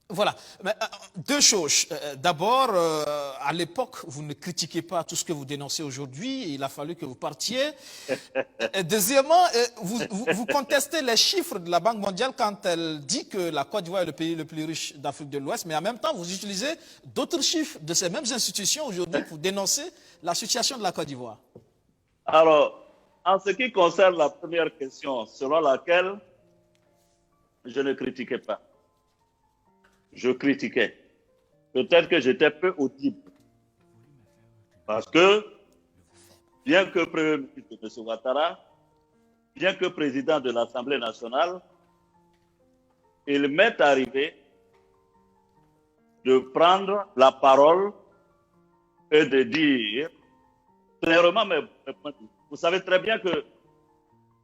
Voilà. Mais, deux choses. D'abord, à l'époque, vous ne critiquez pas tout ce que vous dénoncez aujourd'hui. Il a fallu que vous partiez. Deuxièmement, vous contestez les chiffres de la Banque mondiale quand elle dit que la Côte d'Ivoire est le pays le plus riche d'Afrique de l'Ouest. Mais en même temps, vous utilisez d'autres chiffres de ces mêmes institutions aujourd'hui pour dénoncer la situation de la Côte d'Ivoire. Alors, en ce qui concerne la première question, selon laquelle je ne critiquais pas. Je critiquais. Peut-être que j'étais peu audible. Parce que, bien que Premier ministre de M. Ouattara, bien que président de l'Assemblée nationale, il m'est arrivé de prendre la parole et de dire clairement mes points de vue. Vous savez très bien que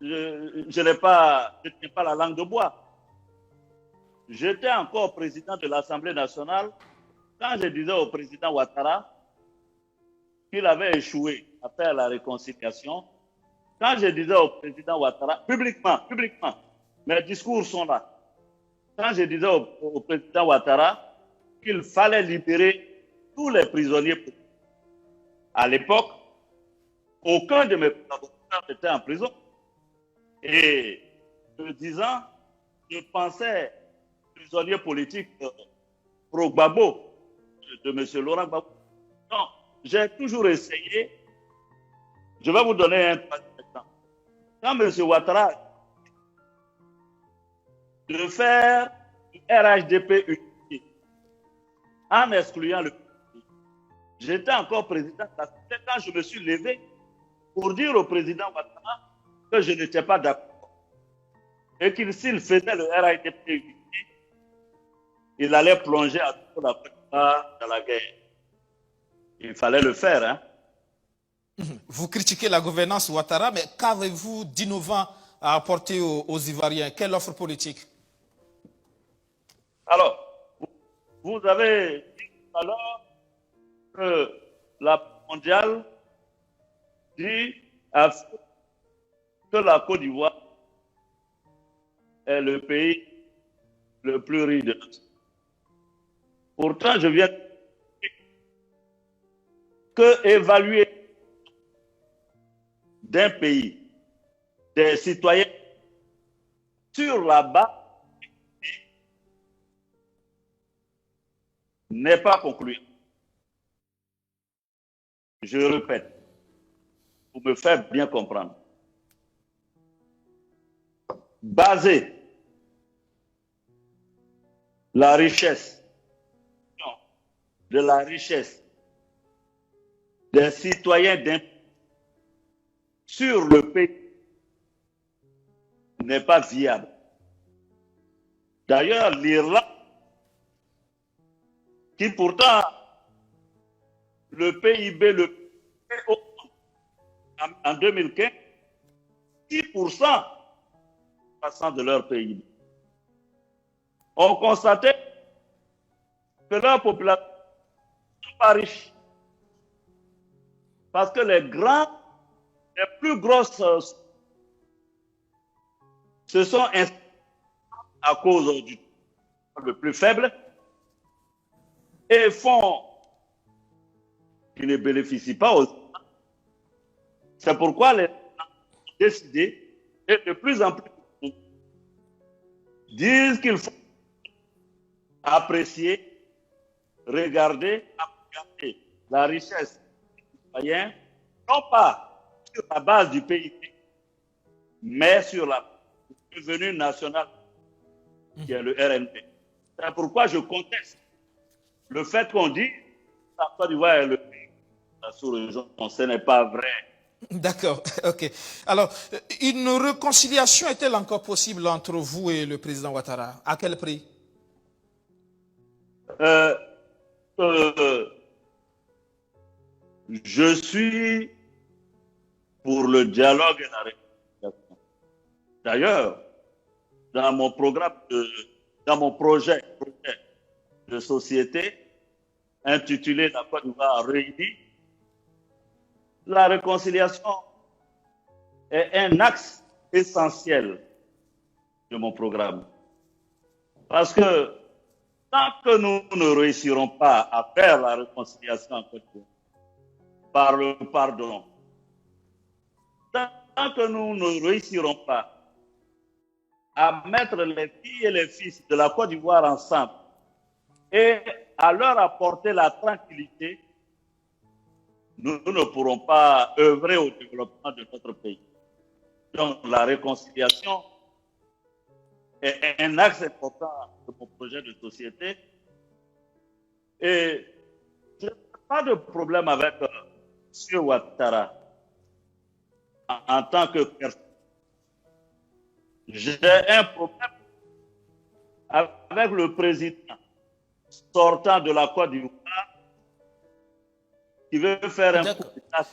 je n'ai pas la langue de bois. J'étais encore président de l'Assemblée nationale quand je disais au président Ouattara qu'il avait échoué à faire la réconciliation, quand je disais au président Ouattara, publiquement, mes discours sont là, quand je disais au président Ouattara qu'il fallait libérer tous les prisonniers politiques, à l'époque, aucun de mes collaborateurs n'était en prison. Et me disant, je pensais prisonnier politique pro-Gbagbo, de M. Laurent Gbagbo. Non, j'ai toujours essayé. Je vais vous donner un exemple. Quand M. Ouattara de faire du RHDP unifié en excluant le pays, j'étais encore président de la Société quand je me suis levé pour dire au président Ouattara que je n'étais pas d'accord et qu'il s'il faisait le RHDP unifié, il allait plonger à toute la Côte d'Ivoire dans la guerre. Il fallait le faire, hein. Vous critiquez la gouvernance Ouattara, mais qu'avez-vous d'innovant à apporter aux Ivoiriens? Quelle offre politique? Alors, vous avez dit tout à l'heure que la Banque mondiale dit que la Côte d'Ivoire est le pays le plus riche de l'Afrique. Pourtant, je viens de dire que évaluer d'un pays, des citoyens, sur la base n'est pas concluant. Je répète, pour me faire bien comprendre. Baser la richesse, de la richesse des citoyens d'un pays sur le pays n'est pas viable. D'ailleurs, l'Irlande, qui pourtant le PIB le plus haut en 2015, 10% passant de leur PIB, ont constaté que leur population n'est pas riche. Parce que les plus grosses se sont installées à cause du le plus faible et font qui ne bénéficient pas aux États. C'est pourquoi les États ont décidé et de plus en plus disent qu'il faut apprécier, regarder la richesse des citoyens, non pas sur la base du PIB, mais sur le revenu national qui est le RNB. C'est pourquoi je conteste le fait qu'on dit que la Côte d'Ivoire est le pays de la sous-région. Ce n'est pas vrai. D'accord, ok. Alors, une réconciliation est-elle encore possible entre vous et le président Ouattara? À quel prix? Je suis pour le dialogue et la réconciliation. D'ailleurs, dans mon programme, dans mon projet de société intitulé La Côte d'Ivoire réunie, la réconciliation est un axe essentiel de mon programme. Parce que tant que nous ne réussirons pas à faire la réconciliation en Côte d'Ivoire par le pardon, tant que nous ne réussirons pas à mettre les filles et les fils de la Côte d'Ivoire ensemble et à leur apporter la tranquillité, nous ne pourrons pas œuvrer au développement de notre pays. Donc la réconciliation est un axe important de mon projet de société et je n'ai pas de problème avec M. Ouattara en tant que personne. J'ai un problème avec le président sortant de la Côte d'Ivoire qui veut faire un coup d'État.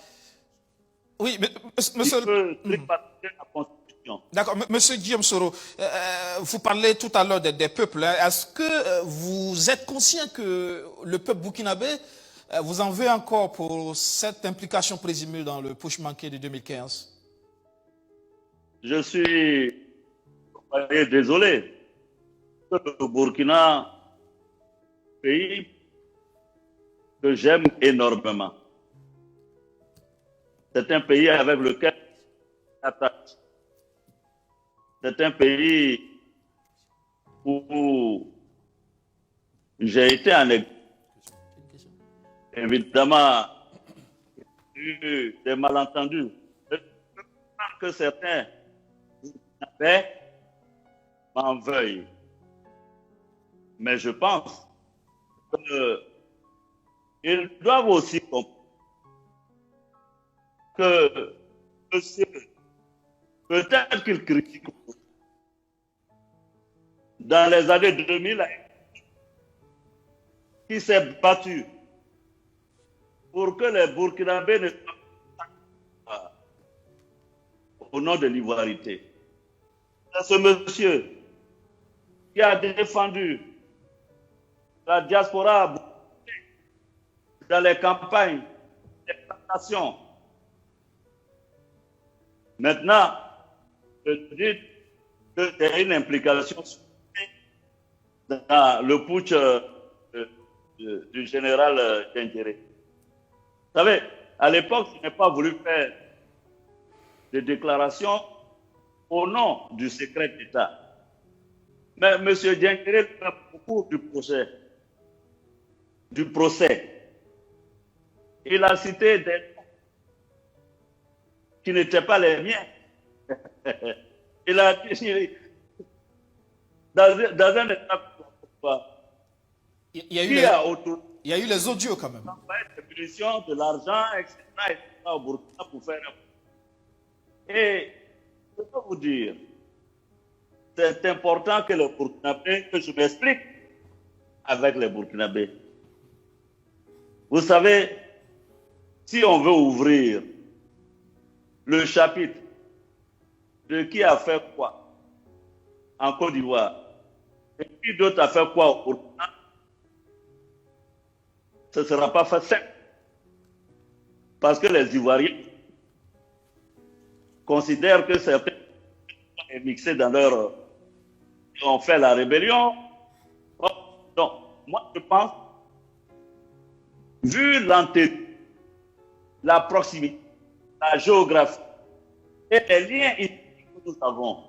Oui, mais monsieur... Il peut tripatouiller la Constitution. D'accord, monsieur Guillaume Soro, vous parlez tout à l'heure des peuples. Est-ce que vous êtes conscient que le peuple burkinabé Vous en veux encore pour cette implication présumée dans le push manqué de 2015? Je suis désolé que le Burkina, pays que j'aime énormément, c'est un pays avec lequel j'attache. C'est un pays où j'ai été en exil. Évidemment, il y a eu des malentendus. Je pense que certains m'en veuillent. Mais je pense qu'ils doivent aussi comprendre que monsieur, peut-être qu'ils critiquent. Dans les années 2000, qui s'est battu pour que les Burkinabés ne soient pas au nom de l'ivoirité. C'est ce monsieur qui a défendu la diaspora dans les campagnes, les plantations. Maintenant, je dis que c'est une implication dans le putsch du général Djendjere. Vous savez, à l'époque, je n'ai pas voulu faire de déclaration au nom du secret d'État. Mais M. Djendjere fait beaucoup du procès. Il a cité des noms qui n'étaient pas les miens. Il a dit, dans un état Il y a eu les audios quand même. Des munitions, de l'argent, etc. au Burkina pour faire Et je peux vous dire, c'est important que les Burkinabés, que je m'explique avec les Burkinabés. Vous savez, si on veut ouvrir le chapitre de qui a fait quoi en Côte d'Ivoire et qui d'autre a fait quoi au Burkina, ce ne sera pas facile. Parce que les Ivoiriens considèrent que certains sont mixés dans leur... ont fait la rébellion. Donc, moi je pense, vu l'entité, la proximité, la géographie et les liens historiques que nous avons,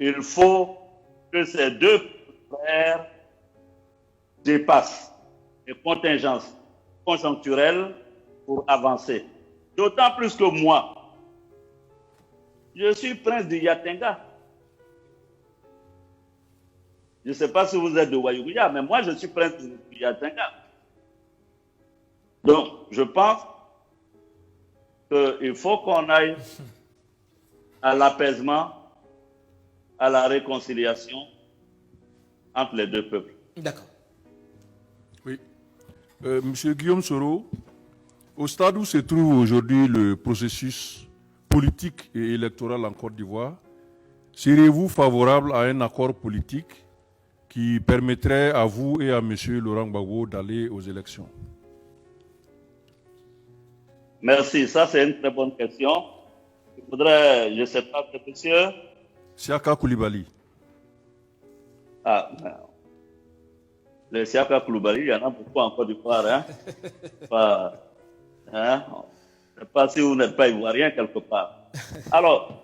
il faut que ces deux frères dépassent les contingences conjoncturelles pour avancer. D'autant plus que moi, je suis prince de Yatenga. Je ne sais pas si vous êtes de Wayouya, mais moi je suis prince de Yatenga. Donc, je pense qu'il faut qu'on aille à l'apaisement, à la réconciliation entre les deux peuples. D'accord. Oui. Monsieur Guillaume Soro, au stade où se trouve aujourd'hui le processus politique et électoral en Côte d'Ivoire, seriez-vous favorable à un accord politique qui permettrait à vous et à monsieur Laurent Gbagbo d'aller aux élections? Merci, ça c'est une très bonne question. Je voudrais, je ne sais pas, monsieur. Siaka Koulibaly. Ah, non. Les Siaka Koulibaly, il y en a beaucoup en Côte d'Ivoire. Hein? Je ne sais pas si vous n'êtes pas ivoirien quelque part. Alors,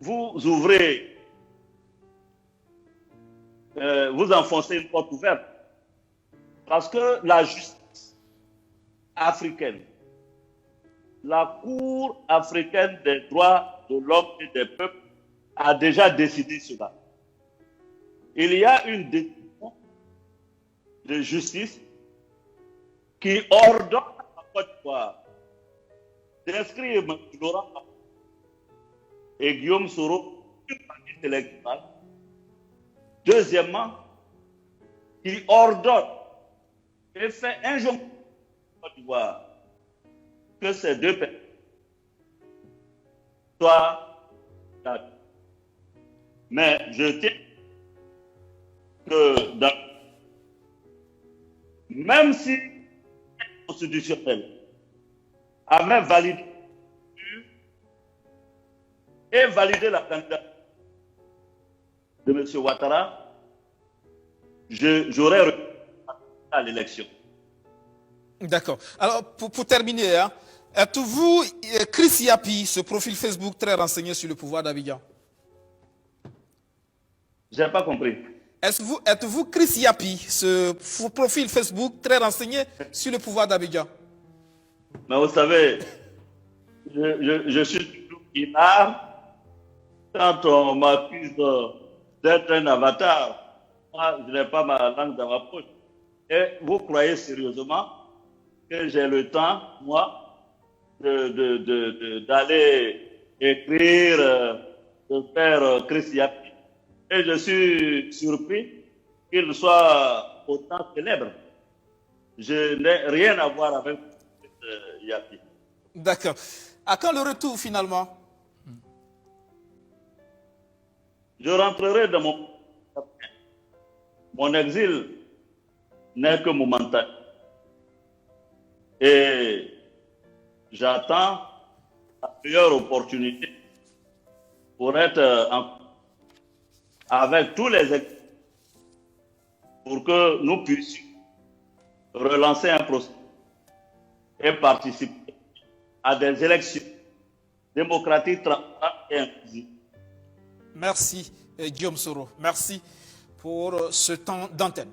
vous ouvrez, vous enfoncez une porte ouverte. Parce que la justice africaine, la Cour africaine des droits de l'homme et des peuples a déjà décidé cela. Il y a une décision de justice qui ordonne à Côte d'Ivoire d'inscrire M. Laurent et Guillaume Soro sur une liste électorale. Deuxièmement, qui ordonne et fait injonction à Côte d'Ivoire que ces deux personnes soient datés. Mais je tiens que dans même si constitutionnel avait validé et validé la candidature de M. Ouattara, j'aurais réussi à l'élection. D'accord. Alors, pour terminer, hein, êtes-vous Chris Yapi, ce profil Facebook très renseigné sur le pouvoir d'Abidjan? Je n'ai pas compris. Êtes-vous Chris Yapi, ce profil Facebook très renseigné sur le pouvoir d'Abidjan? Mais vous savez, je suis toujours inard quand on m'accuse d'être un avatar. Moi, je n'ai pas ma langue dans ma poche. Et vous croyez sérieusement que j'ai le temps, moi, d'aller écrire, de faire Chris Yapi? Et je suis surpris qu'il soit autant célèbre. Je n'ai rien à voir avec Yapi. D'accord. À quand le retour finalement? Je rentrerai dans mon exil n'est que momentané. Et j'attends la meilleure opportunité pour être avec tous les acteurs pour que nous puissions relancer un processus et participer à des élections démocratiques, transparentes et inclusives. Merci, Guillaume Soro. Merci pour ce temps d'antenne.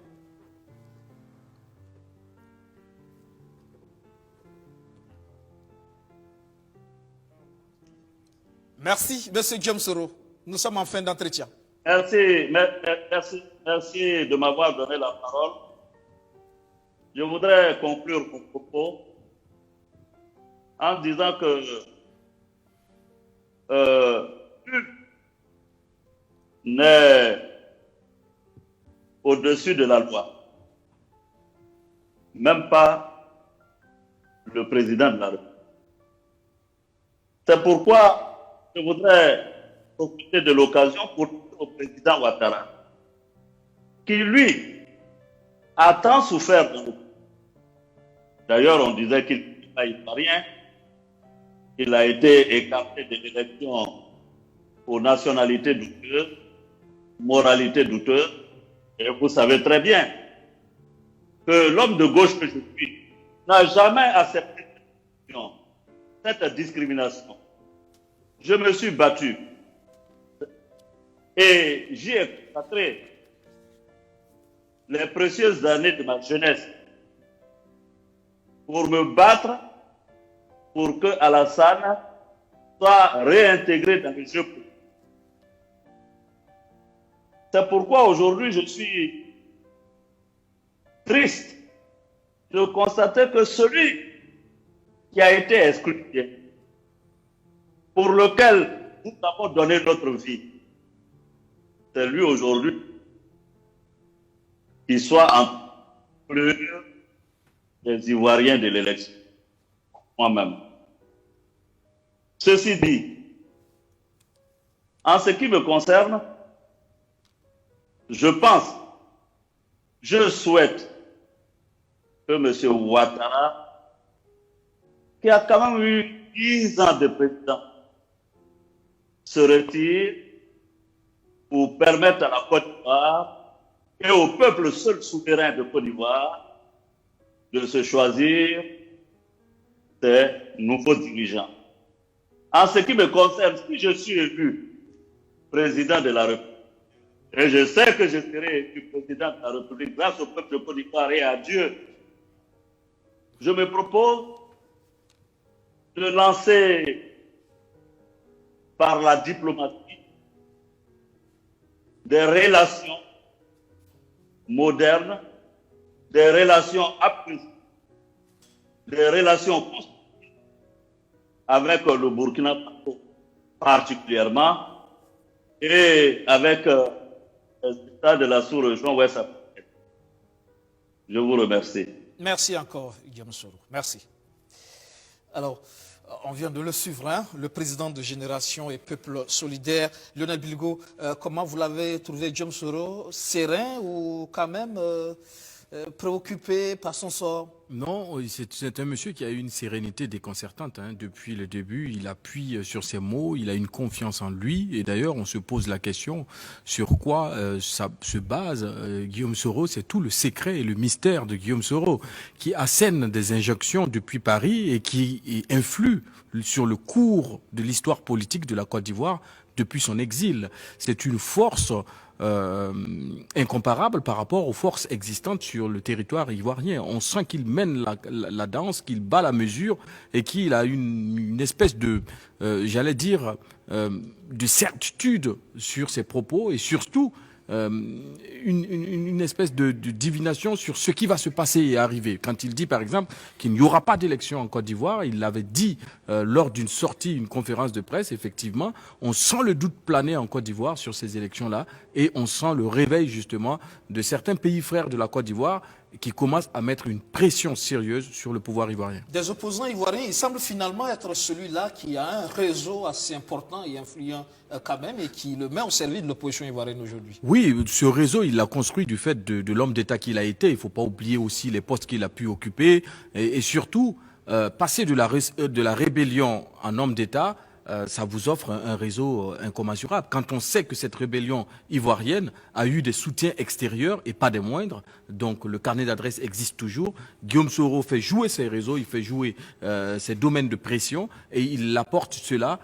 Merci, M. Guillaume Soro. Nous sommes en fin d'entretien. Merci de m'avoir donné la parole. Je voudrais conclure mon propos en disant que nul n'est au-dessus de la loi, même pas le président de la République. C'est pourquoi je voudrais profiter de l'occasion pour dire au président Ouattara, qui lui a tant souffert dans le pays. D'ailleurs, on disait qu'il n'est pas rien. Il a été écarté de l'élection aux nationalités douteuses, moralité douteuse. Et vous savez très bien que l'homme de gauche que je suis n'a jamais accepté cette discrimination. Je me suis battu et j'y ai consacré les précieuses années de ma jeunesse pour me battre pour que Alassane soit réintégré dans le jeu. C'est pourquoi aujourd'hui je suis triste de constater que celui qui a été exclu, pour lequel nous avons donné notre vie, c'est lui aujourd'hui qui soit en plus des Ivoiriens de l'élection, moi-même. Ceci dit, en ce qui me concerne, je pense, je souhaite que M. Ouattara, qui a quand même eu 10 ans de président, se retire pour permettre à la Côte d'Ivoire et au peuple seul souverain de Côte d'Ivoire de se choisir des nouveaux dirigeants. En ce qui me concerne, si je suis élu président de la République, et je sais que je serai élu président de la République grâce au peuple de Côte d'Ivoire et à Dieu, je me propose de lancer par la diplomatie des relations modernes, des relations apprises, des relations constructives avec le Burkina Faso particulièrement et avec les États de la sous-région ouest africaine. Je vous remercie. Merci encore, Guillaume Soro. Merci. Alors, on vient de le suivre, hein, le président de Génération et Peuple Solidaire, Lionel Bilgo. Comment vous l'avez trouvé, Guillaume Soro? Serein ou quand même préoccupé par son sort? Non, c'est un monsieur qui a eu une sérénité déconcertante. Depuis le début, il appuie sur ses mots, il a une confiance en lui. Et d'ailleurs, on se pose la question sur quoi ça se base. Guillaume Soro, c'est tout le secret et le mystère de Guillaume Soro, qui assène des injonctions depuis Paris et qui influe sur le cours de l'histoire politique de la Côte d'Ivoire depuis son exil. C'est une force incomparable par rapport aux forces existantes sur le territoire ivoirien. On sent qu'il mène la danse, qu'il bat la mesure et qu'il a une espèce de, j'allais dire, de certitude sur ses propos et surtout une espèce de divination sur ce qui va se passer et arriver. Quand il dit par exemple qu'il n'y aura pas d'élection en Côte d'Ivoire, il l'avait dit lors d'une sortie, une conférence de presse, effectivement, on sent le doute planer en Côte d'Ivoire sur ces élections-là et on sent le réveil justement de certains pays frères de la Côte d'Ivoire qui commencent à mettre une pression sérieuse sur le pouvoir ivoirien. Des opposants ivoiriens, il semble finalement être celui-là qui a un réseau assez important et influent quand même et qui le met au service de l'opposition ivoirienne aujourd'hui. Oui, ce réseau, il l'a construit du fait de l'homme d'État qu'il a été. Il ne faut pas oublier aussi les postes qu'il a pu occuper et surtout passer de la rébellion en homme d'État. Ça vous offre un réseau incommensurable. Quand on sait que cette rébellion ivoirienne a eu des soutiens extérieurs et pas des moindres, donc le carnet d'adresses existe toujours. Guillaume Soro fait jouer ses réseaux, il fait jouer ses domaines de pression et il apporte cela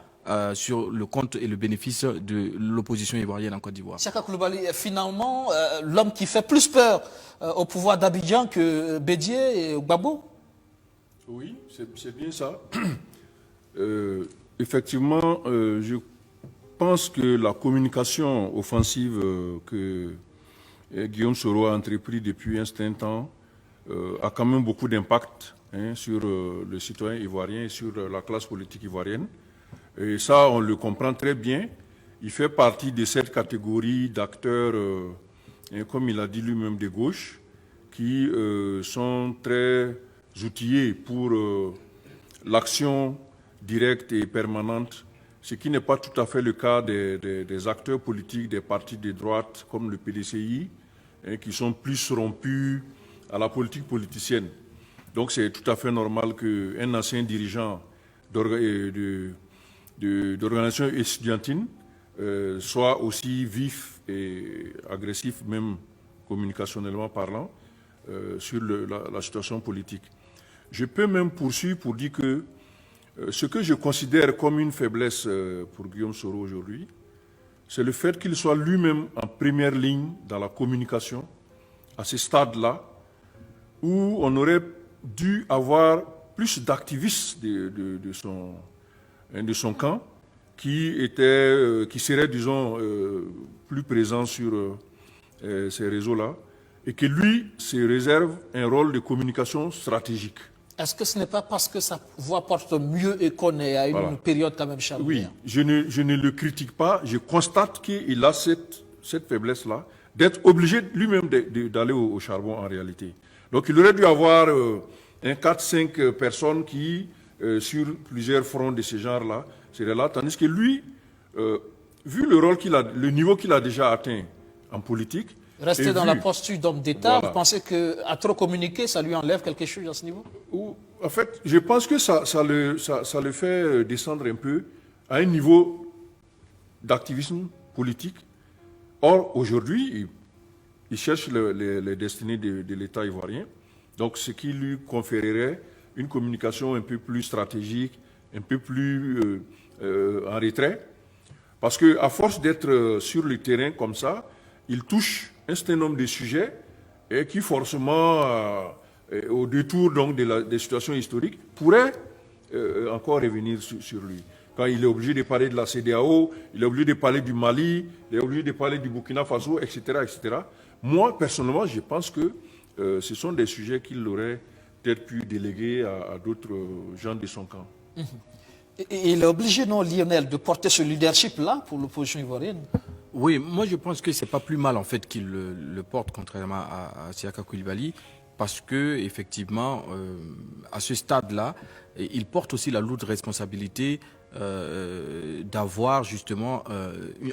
sur le compte et le bénéfice de l'opposition ivoirienne en Côte d'Ivoire. Chaka Koulibaly est finalement l'homme qui fait plus peur au pouvoir d'Abidjan que Bédié et Gbagbo. Oui, c'est bien ça. Effectivement, je pense que la communication offensive que Guillaume Soro a entrepris depuis un certain temps a quand même beaucoup d'impact sur le citoyen ivoirien et sur la classe politique ivoirienne. Et ça, on le comprend très bien. Il fait partie de cette catégorie d'acteurs, comme il a dit lui-même, de gauche, qui sont très outillés pour l'action directe et permanente, ce qui n'est pas tout à fait le cas des acteurs politiques des partis de droite comme le PDCI, qui sont plus rompus à la politique politicienne. Donc c'est tout à fait normal qu'un ancien dirigeant d'organisation estudiantine soit aussi vif et agressif, même communicationnellement parlant, sur la situation politique. Je peux même poursuivre pour dire que ce que je considère comme une faiblesse pour Guillaume Soro aujourd'hui, c'est le fait qu'il soit lui-même en première ligne dans la communication, à ce stade-là, où on aurait dû avoir plus d'activistes de son camp qui seraient, disons, plus présents sur ces réseaux-là, et que lui se réserve un rôle de communication stratégique. Est-ce que ce n'est pas parce que sa voix porte mieux et qu'on est à une période quand même charnière? Oui, je ne le critique pas, je constate qu'il a cette faiblesse-là, d'être obligé lui-même d'aller au charbon en réalité. Donc il aurait dû avoir 4-5 personnes qui, sur plusieurs fronts de ce genre-là, seraient là, tandis que lui, vu le rôle qu'il a, le niveau qu'il a déjà atteint en politique, rester dans la posture d'homme d'État, vous pensez qu'à trop communiquer, ça lui enlève quelque chose à ce niveau? En fait, je pense que ça le fait descendre un peu à un niveau d'activisme politique. Or, aujourd'hui, il cherche les destinées de l'État ivoirien, donc ce qui lui conférerait une communication un peu plus stratégique, un peu plus en retrait, parce qu'à force d'être sur le terrain comme ça, il touche un certain nombre de sujets et qui forcément, au détour donc des situations historiques, pourraient encore revenir sur lui. Quand il est obligé de parler de la CEDEAO, il est obligé de parler du Mali, il est obligé de parler du Burkina Faso, etc. etc. Moi, personnellement, je pense que ce sont des sujets qu'il aurait peut-être pu déléguer à d'autres gens de son camp. Et il est obligé, non, Lionel, de porter ce leadership-là pour l'opposition ivoirienne? Oui, moi je pense que c'est pas plus mal en fait qu'il le porte, contrairement à Chaka Koulibaly, parce que effectivement, à ce stade-là, il porte aussi la lourde responsabilité d'avoir justement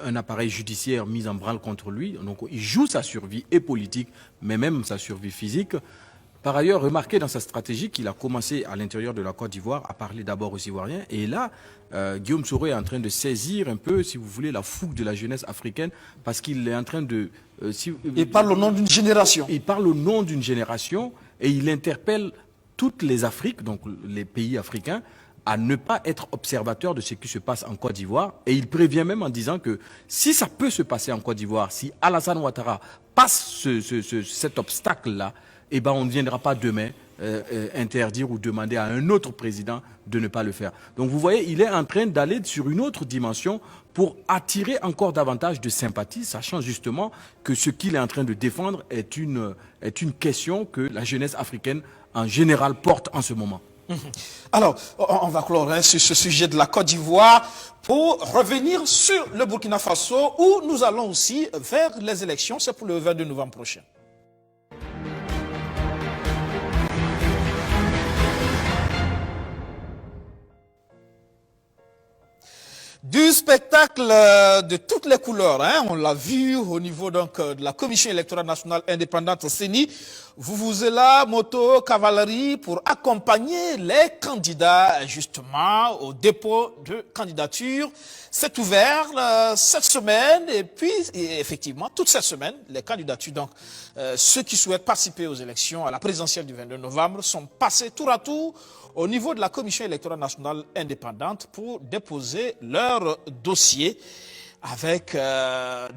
un appareil judiciaire mis en branle contre lui. Donc il joue sa survie et politique, mais même sa survie physique. Par ailleurs, remarquez dans sa stratégie qu'il a commencé à l'intérieur de la Côte d'Ivoire à parler d'abord aux Ivoiriens. Et là, Guillaume Soro est en train de saisir un peu, si vous voulez, la fougue de la jeunesse africaine, parce qu'il est en train de... il parle au nom d'une génération. Il parle au nom d'une génération et il interpelle toutes les Afriques, donc les pays africains, à ne pas être observateurs de ce qui se passe en Côte d'Ivoire. Et il prévient même en disant que si ça peut se passer en Côte d'Ivoire, si Alassane Ouattara passe cet obstacle-là, eh ben on ne viendra pas demain interdire ou demander à un autre président de ne pas le faire. Donc vous voyez, il est en train d'aller sur une autre dimension pour attirer encore davantage de sympathie, sachant justement que ce qu'il est en train de défendre est une question que la jeunesse africaine en général porte en ce moment. Alors, on va clore sur ce sujet de la Côte d'Ivoire pour revenir sur le Burkina Faso où nous allons aussi vers les élections. C'est pour le 22 novembre prochain. Du spectacle de toutes les couleurs, on l'a vu au niveau donc de la Commission électorale nationale indépendante CENI. Vous êtes là, moto, cavalerie, pour accompagner les candidats justement au dépôt de candidature. C'est ouvert cette semaine et puis effectivement toute cette semaine, les candidatures, donc ceux qui souhaitent participer aux élections à la présidentielle du 22 novembre sont passés tour à tour au niveau de la Commission électorale nationale indépendante pour déposer leur dossier avec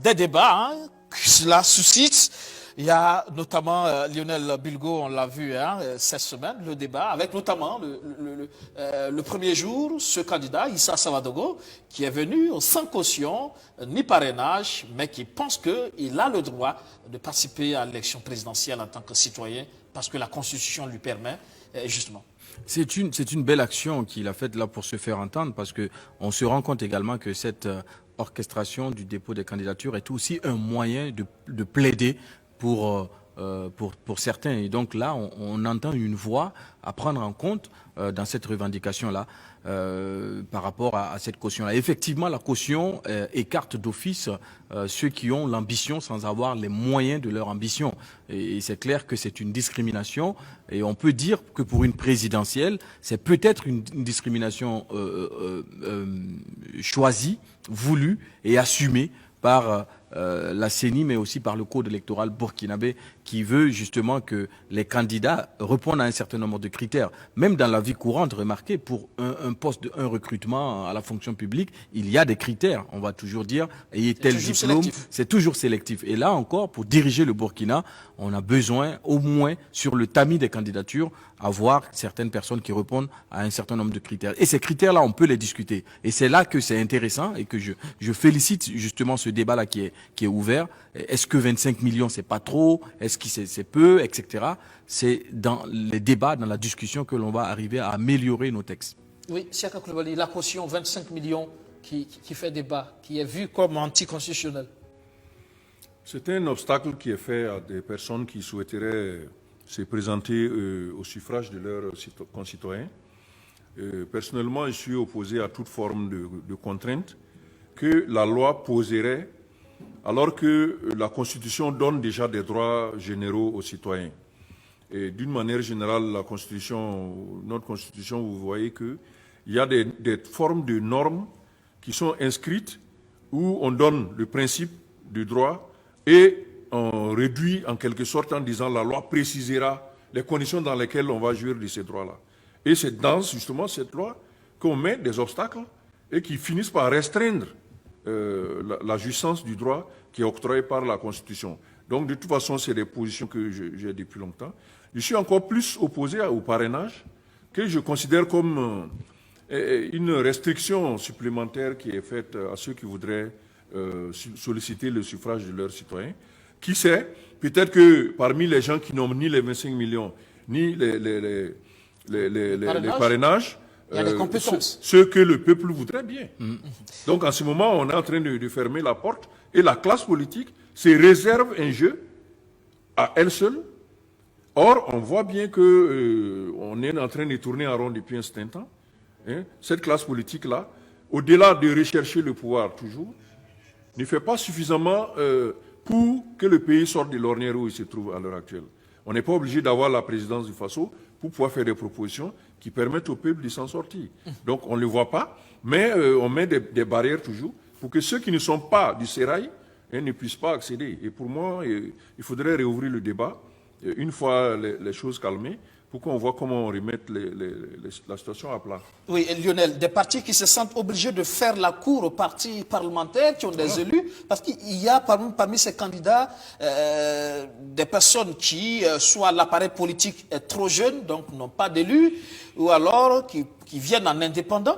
des débats que cela suscite. Il y a notamment Lionel Bilgo, on l'a vu cette semaine, le débat, avec notamment le premier jour, ce candidat, Issa Savadogo, qui est venu sans caution ni parrainage, mais qui pense qu'il a le droit de participer à l'élection présidentielle en tant que citoyen, parce que la Constitution lui permet, justement. C'est une belle action qu'il a faite là pour se faire entendre, parce qu'on se rend compte également que cette orchestration du dépôt des candidatures est aussi un moyen de plaider pour certains. Et donc là, on entend une voix à prendre en compte dans cette revendication-là par rapport à cette caution-là. Effectivement, la caution écarte d'office ceux qui ont l'ambition sans avoir les moyens de leur ambition. Et c'est clair que c'est une discrimination. Et on peut dire que pour une présidentielle, c'est peut-être une discrimination choisie, voulue et assumée par la CENI, mais aussi par le code électoral burkinabé qui veut justement que les candidats répondent à un certain nombre de critères. Même dans la vie courante, remarquez, pour un poste, un recrutement à la fonction publique, il y a des critères. On va toujours dire, ayez tel diplôme, c'est toujours sélectif. Et là encore, pour diriger le Burkina, on a besoin, au moins, sur le tamis des candidatures, avoir certaines personnes qui répondent à un certain nombre de critères. Et ces critères-là, on peut les discuter. Et c'est là que c'est intéressant et que je félicite justement ce débat-là qui est ouvert. Est-ce que 25 millions, c'est pas trop? Est-ce que c'est peu, etc. C'est dans les débats, dans la discussion que l'on va arriver à améliorer nos textes. Oui, Siaka Koulibaly, la caution 25 millions qui fait débat, qui est vue comme anticonstitutionnelle. C'est un obstacle qui est fait à des personnes qui souhaiteraient se présenter au suffrage de leurs concitoyens. Personnellement, je suis opposé à toute forme de contrainte que la loi poserait alors que la Constitution donne déjà des droits généraux aux citoyens. Et d'une manière générale, notre Constitution, vous voyez qu'il y a des formes de normes qui sont inscrites où on donne le principe du droit et on réduit en quelque sorte en disant la loi précisera les conditions dans lesquelles on va jouir de ces droits-là. Et c'est dans justement cette loi qu'on met des obstacles et qui finissent par restreindre la jouissance du droit qui est octroyé par la Constitution. Donc de toute façon, c'est des positions que j'ai depuis longtemps. Je suis encore plus opposé au parrainage, que je considère comme une restriction supplémentaire qui est faite à ceux qui voudraient solliciter le suffrage de leurs citoyens. Qui sait, peut-être que parmi les gens qui n'ont ni les 25 millions, ni les parrainages, il y a des compétences. Ce que le peuple voudrait bien. Donc en ce moment, on est en train de fermer la porte et la classe politique se réserve un jeu à elle seule. Or, on voit bien qu'on est en train de tourner en rond depuis un certain temps. Cette classe politique-là au-delà de rechercher le pouvoir toujours, ne fait pas suffisamment pour que le pays sorte de l'ornière où il se trouve à l'heure actuelle. On n'est pas obligé d'avoir la présidence du Faso pour pouvoir faire des propositions qui permettent au peuple de s'en sortir. Donc on ne le voit pas, mais on met des barrières toujours pour que ceux qui ne sont pas du sérail ne puissent pas accéder. Et pour moi, il faudrait réouvrir le débat une fois les choses calmées, pour qu'on voit comment on remet la situation à plat. Oui, et Lionel, des partis qui se sentent obligés de faire la cour aux partis parlementaires qui ont des élus, parce qu'il y a parmi ces candidats des personnes qui, soit l'appareil politique est trop jeune, donc n'ont pas d'élus, ou alors qui viennent en indépendant.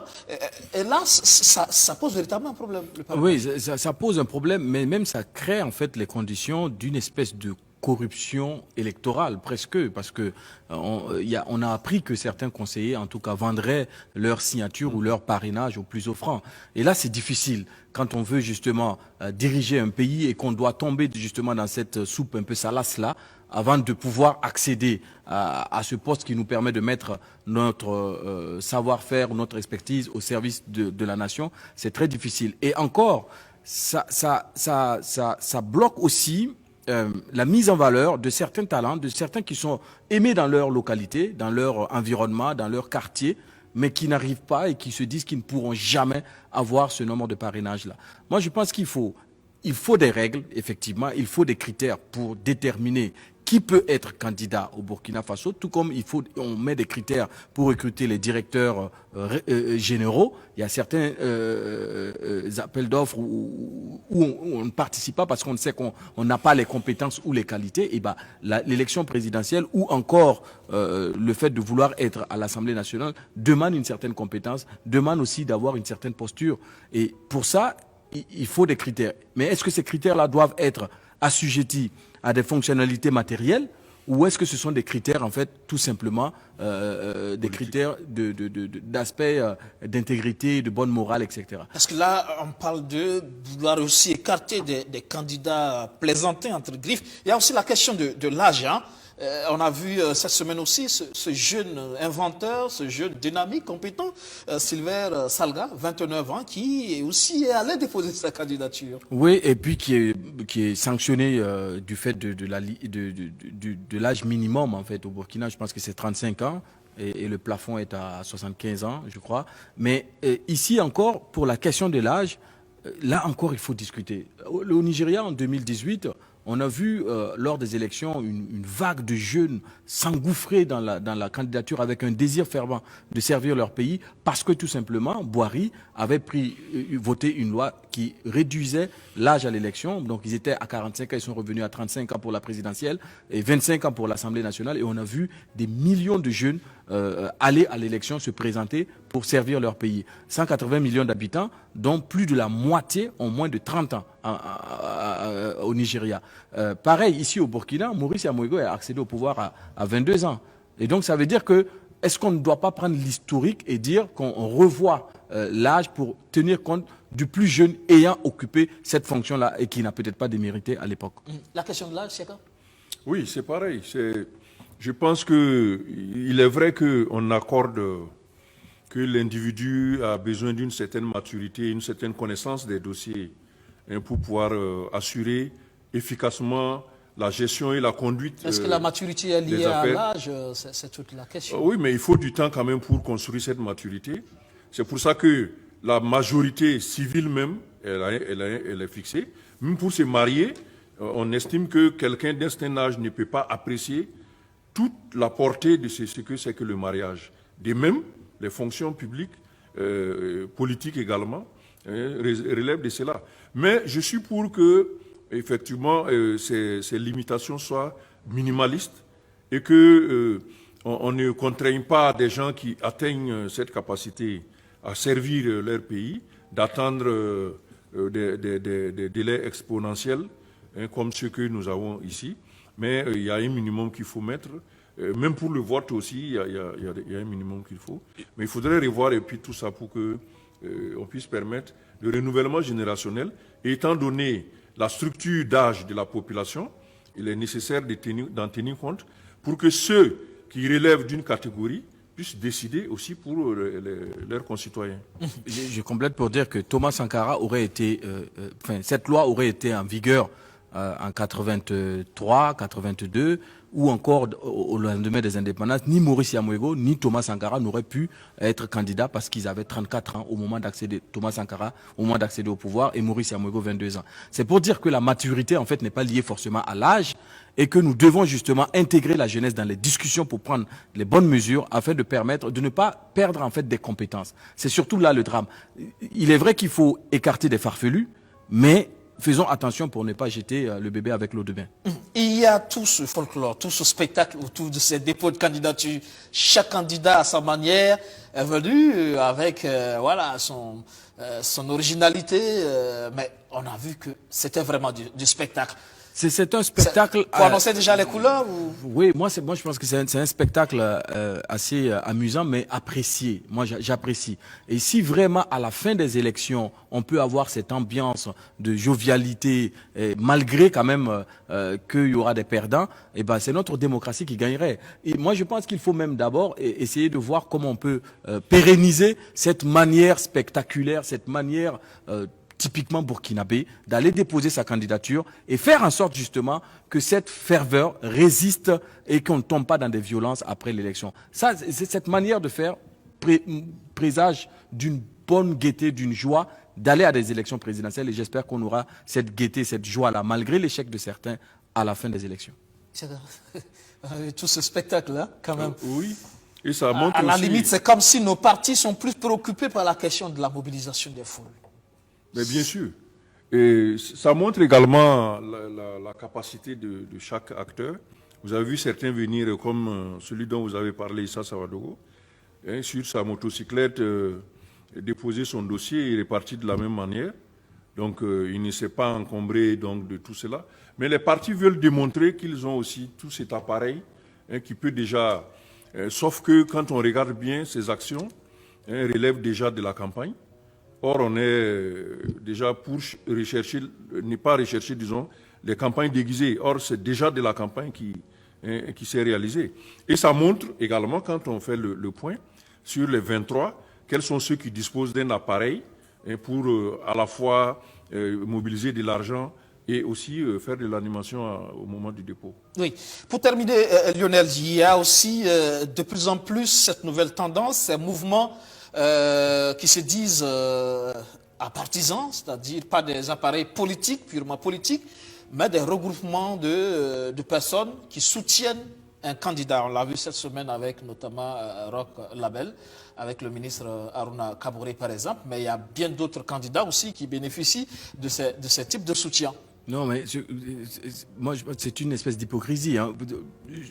Et là, ça pose véritablement un problème. Oui, ça pose un problème, mais même ça crée en fait les conditions d'une espèce de corruption électorale, presque, parce que on a appris que certains conseillers, en tout cas, vendraient leur signature ou leur parrainage au plus offrant. Et là, c'est difficile quand on veut justement diriger un pays et qu'on doit tomber justement dans cette soupe un peu salace-là, avant de pouvoir accéder à ce poste qui nous permet de mettre notre savoir-faire, notre expertise au service de la nation. C'est très difficile. Et encore, ça bloque aussi la mise en valeur de certains talents, de certains qui sont aimés dans leur localité, dans leur environnement, dans leur quartier, mais qui n'arrivent pas et qui se disent qu'ils ne pourront jamais avoir ce nombre de parrainages-là. Moi, je pense qu'il faut des règles, effectivement, il faut des critères pour déterminer qui peut être candidat au Burkina Faso, tout comme on met des critères pour recruter les directeurs généraux. Il y a certains appels d'offres où on ne participe pas parce qu'on sait qu'on n'a pas les compétences ou les qualités. Et ben, l'élection présidentielle ou encore le fait de vouloir être à l'Assemblée nationale demande une certaine compétence, demande aussi d'avoir une certaine posture. Et pour ça, il faut des critères. Mais est-ce que ces critères-là doivent être assujettis à des fonctionnalités matérielles, ou est-ce que ce sont des critères, en fait, tout simplement, des critères d'aspect d'intégrité, de bonne morale, etc. Parce que là, on parle de vouloir aussi écarter des candidats plaisantés, entre griffes. Il y a aussi la question de l'âge, hein. On a vu cette semaine aussi ce jeune inventeur, ce jeune dynamique, compétent, Silver Salga, 29 ans, qui est aussi allé déposer sa candidature. Oui, et puis qui est sanctionné du fait de l'âge minimum, en fait, au Burkina. Je pense que c'est 35 ans. Et le plafond est à 75 ans, je crois. Mais ici encore, pour la question de l'âge, là encore, il faut discuter. Au Nigeria, en 2018, on a vu lors des élections une vague de jeunes s'engouffrer dans la candidature avec un désir fervent de servir leur pays parce que tout simplement, Boari avait voté une loi qui réduisait l'âge à l'élection. Donc ils étaient à 45 ans, ils sont revenus à 35 ans pour la présidentielle et 25 ans pour l'Assemblée nationale. Et on a vu des millions de jeunes aller à l'élection, se présenter pour servir leur pays. 180 millions d'habitants, dont plus de la moitié ont moins de 30 ans au Nigeria. Pareil, ici au Burkina, Maurice Yamogo a accédé au pouvoir à 22 ans. Et donc ça veut dire que, est-ce qu'on ne doit pas prendre l'historique et dire qu'on revoit l'âge pour tenir compte du plus jeune ayant occupé cette fonction-là et qui n'a peut-être pas démérité à l'époque? La question de l'âge, c'est quoi? Oui, c'est pareil. Je pense qu'il est vrai qu'on accorde que l'individu a besoin d'une certaine maturité, une certaine connaissance des dossiers pour pouvoir assurer efficacement la gestion et la conduite. Est-ce que la maturité est liée à l'âge? C'est toute la question. Oui, mais il faut du temps quand même pour construire cette maturité. C'est pour ça que la majorité civile même, elle est fixée. Même pour se marier, on estime que quelqu'un d'un certain âge ne peut pas apprécier toute la portée de ce que c'est que le mariage. De même, les fonctions publiques, politiques également, relèvent de cela. Mais je suis pour que, effectivement, ces limitations soient minimalistes et que on ne contraigne pas des gens qui atteignent cette capacité à servir leur pays, d'attendre des délais exponentiels, comme ceux que nous avons ici. Mais il y a un minimum qu'il faut mettre. Même pour le vote aussi, il y a un minimum qu'il faut. Mais il faudrait revoir et puis tout ça pour qu'on puisse permettre le renouvellement générationnel. Et étant donné la structure d'âge de la population, il est nécessaire d'en tenir compte pour que ceux qui relèvent d'une catégorie puissent décider aussi pour leurs concitoyens. Je complète pour dire que Thomas Sankara aurait été, cette loi aurait été en vigueur en 83, 82, ou encore au lendemain des indépendances. Ni Maurice Yamuego, ni Thomas Sankara n'auraient pu être candidats parce qu'ils avaient 34 ans au moment d'accéder, Thomas Sankara, au moment d'accéder au pouvoir, et Maurice Yamuego, 22 ans. C'est pour dire que la maturité, en fait, n'est pas liée forcément à l'âge, et que nous devons justement intégrer la jeunesse dans les discussions pour prendre les bonnes mesures afin de permettre de ne pas perdre en fait des compétences. C'est surtout là le drame. Il est vrai qu'il faut écarter des farfelus, mais faisons attention pour ne pas jeter le bébé avec l'eau de bain. Il y a tout ce folklore, tout ce spectacle autour de ces dépôts de candidature. Chaque candidat à sa manière est venu avec voilà, son originalité, mais on a vu que c'était vraiment du spectacle. C'est un spectacle... Pour annoncer déjà les couleurs ou... Oui, moi je pense que c'est un spectacle assez amusant, mais apprécié. Moi, j'apprécie. Et si vraiment, à la fin des élections, on peut avoir cette ambiance de jovialité, malgré quand même qu'il y aura des perdants, eh ben, c'est notre démocratie qui gagnerait. Et moi, je pense qu'il faut même d'abord essayer de voir comment on peut pérenniser cette manière spectaculaire, cette manière... typiquement burkinabé, d'aller déposer sa candidature et faire en sorte justement que cette ferveur résiste et qu'on ne tombe pas dans des violences après l'élection. Ça, c'est cette manière de faire présage d'une bonne gaieté, d'une joie d'aller à des élections présidentielles et j'espère qu'on aura cette gaieté, cette joie-là, malgré l'échec de certains à la fin des élections. Tout ce spectacle-là, quand même. Oui. Et ça montre à la aussi... limite, c'est comme si nos partis sont plus préoccupés par la question de la mobilisation des foules. Mais bien sûr. Et ça montre également la capacité de chaque acteur. Vous avez vu certains venir comme celui dont vous avez parlé, Issa Sawadogo, sur sa motocyclette, déposer son dossier, il est parti de la même manière. Donc il ne s'est pas encombré donc, de tout cela. Mais les partis veulent démontrer qu'ils ont aussi tout cet appareil qui peut déjà... sauf que quand on regarde bien ces actions, relèvent déjà de la campagne. Or, on est déjà pour rechercher, ne pas rechercher, disons, les campagnes déguisées. Or, c'est déjà de la campagne qui s'est réalisée. Et ça montre également, quand on fait le point, sur les 23, quels sont ceux qui disposent d'un appareil pour à la fois mobiliser de l'argent et aussi faire de l'animation au moment du dépôt. Oui. Pour terminer, Lionel, il y a aussi de plus en plus cette nouvelle tendance, ces mouvements qui se disent apartisans, c'est-à-dire pas des appareils politiques, purement politiques, mais des regroupements de personnes qui soutiennent un candidat. On l'a vu cette semaine avec notamment Roch Label, avec le ministre Aruna Kabouré par exemple, mais il y a bien d'autres candidats aussi qui bénéficient de ces types de soutien. Non, mais moi, c'est une espèce d'hypocrisie. Hein.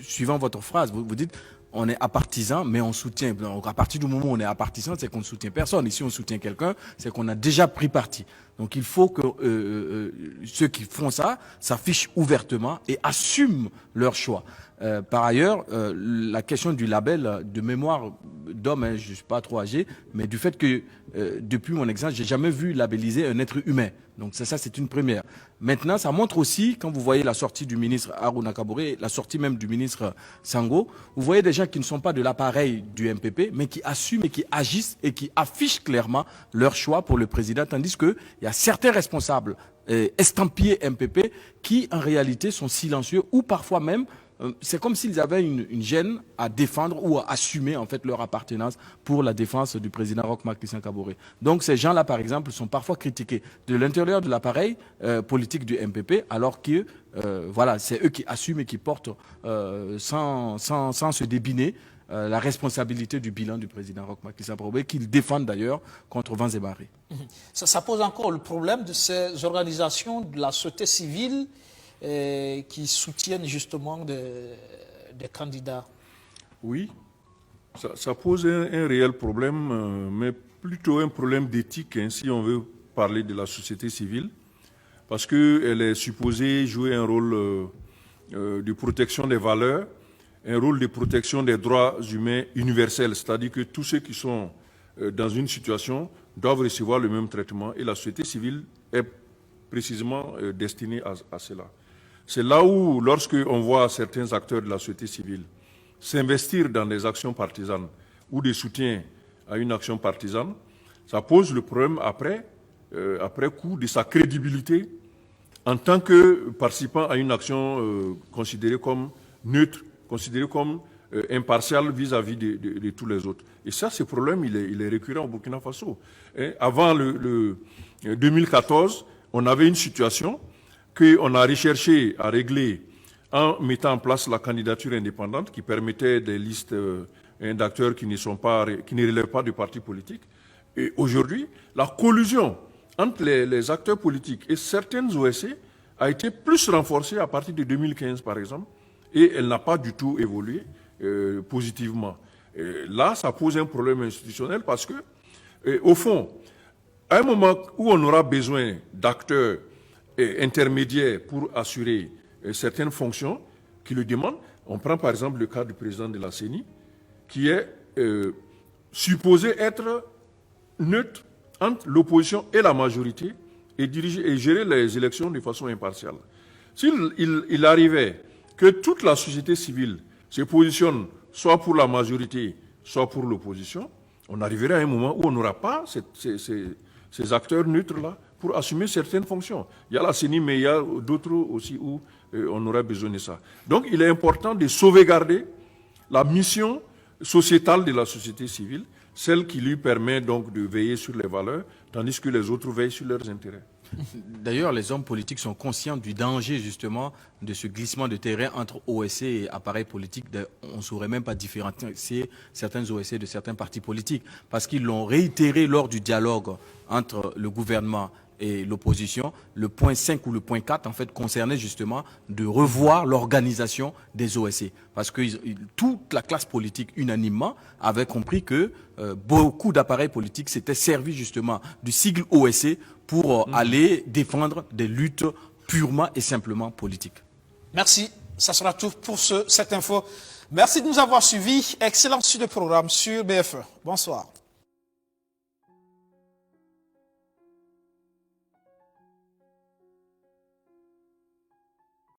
Suivant votre phrase, vous dites on est apartisan, mais on soutient. Donc, à partir du moment où on est apartisan, c'est qu'on ne soutient personne. Ici, on soutient quelqu'un, c'est qu'on a déjà pris parti. Donc, il faut que ceux qui font ça s'affichent ouvertement et assument leur choix. Par ailleurs, la question du label de mémoire d'homme, hein, je ne suis pas trop âgé, mais du fait que depuis mon exemple, j'ai jamais vu labelliser un être humain. Donc ça c'est une première. Maintenant, ça montre aussi, quand vous voyez la sortie du ministre Aruna Kabouré, la sortie même du ministre Sango, vous voyez des gens qui ne sont pas de l'appareil du MPP, mais qui assument et qui agissent et qui affichent clairement leur choix pour le président, tandis qu'il y a certains responsables estampillés MPP qui en réalité sont silencieux ou parfois même c'est comme s'ils avaient une gêne à défendre ou à assumer en fait leur appartenance pour la défense du président Roch Marc Christian Kabouré. Donc ces gens-là, par exemple, sont parfois critiqués de l'intérieur de l'appareil politique du MPP, alors que voilà, c'est eux qui assument et qui portent sans se débiner la responsabilité du bilan du président Roch Marc Christian Kabouré, qu'ils défendent d'ailleurs contre vents et marées. Ça pose encore le problème de ces organisations de la société civile qui soutiennent justement des candidats. Oui, ça pose un réel problème, mais plutôt un problème d'éthique, hein, si on veut parler de la société civile, parce qu'elle est supposée jouer un rôle de protection des valeurs, un rôle de protection des droits humains universels, c'est-à-dire que tous ceux qui sont dans une situation doivent recevoir le même traitement, et la société civile est précisément destinée à cela. C'est là où, lorsque on voit certains acteurs de la société civile s'investir dans des actions partisanes ou des soutiens à une action partisane, ça pose le problème après coup de sa crédibilité en tant que participant à une action considérée comme neutre, considérée comme impartiale vis-à-vis de tous les autres. Et ça, ce problème, il est récurrent au Burkina Faso. Avant le 2014, on avait une situation qu'on a recherché à régler en mettant en place la candidature indépendante qui permettait des listes d'acteurs qui ne relèvent pas du parti politique. Et aujourd'hui, la collusion entre les acteurs politiques et certaines OSC a été plus renforcée à partir de 2015, par exemple, et elle n'a pas du tout évolué positivement. Là, ça pose un problème institutionnel parce que, au fond, à un moment où on aura besoin d'acteurs intermédiaires pour assurer certaines fonctions qui le demandent, on prend par exemple le cas du président de la CENI, qui est supposé être neutre entre l'opposition et la majorité et diriger et gérer les élections de façon impartiale. S'il arrivait que toute la société civile se positionne soit pour la majorité, soit pour l'opposition, on arriverait à un moment où on n'aura pas ces acteurs neutres-là pour assumer certaines fonctions. Il y a la CENI, mais il y a d'autres aussi où on aurait besoin de ça. Donc il est important de sauvegarder la mission sociétale de la société civile, celle qui lui permet donc de veiller sur les valeurs, tandis que les autres veillent sur leurs intérêts. D'ailleurs, les hommes politiques sont conscients du danger justement de ce glissement de terrain entre OSC et appareils politiques. On ne saurait même pas différencier certains OSC de certains partis politiques parce qu'ils l'ont réitéré lors du dialogue entre le gouvernement et l'opposition. Le point 5 ou le point 4 en fait concernait justement de revoir l'organisation des OSC parce que toute la classe politique unanimement avait compris que beaucoup d'appareils politiques s'étaient servis justement du sigle OSC pour aller défendre des luttes purement et simplement politiques. Merci, ça sera tout pour cette info. Merci de nous avoir suivis. Excellente suite de programme sur BFE. Bonsoir.